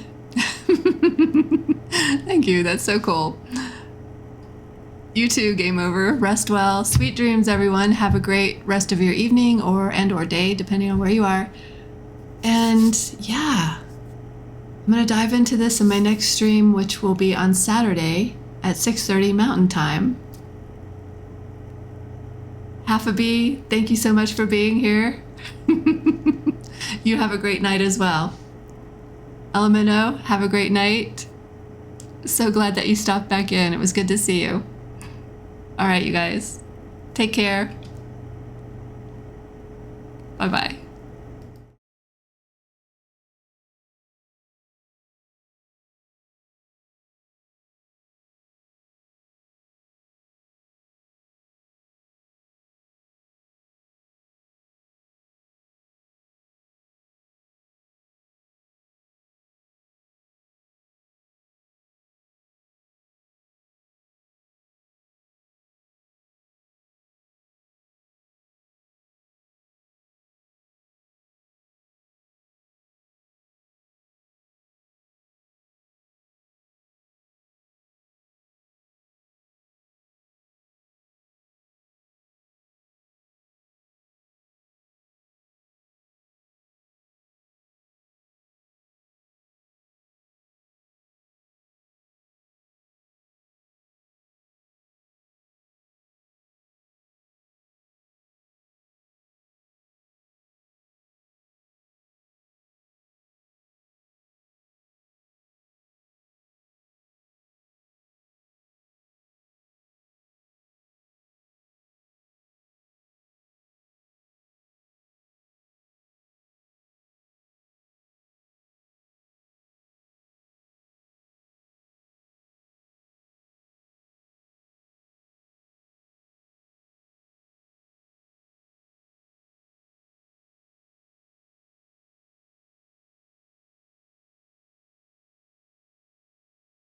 [SPEAKER 1] Thank you. That's so cool. You too, game over. Rest well. Sweet dreams, everyone. Have a great rest of your evening or day, depending on where you are. And yeah, I'm going to dive into this in my next stream, which will be on Saturday at 6:30 Mountain Time. Half a bee, thank you so much for being here. You have a great night as well. Elemento, have a great night. So glad that you stopped back in. It was good to see you. All right, you guys. Take care. Bye-bye.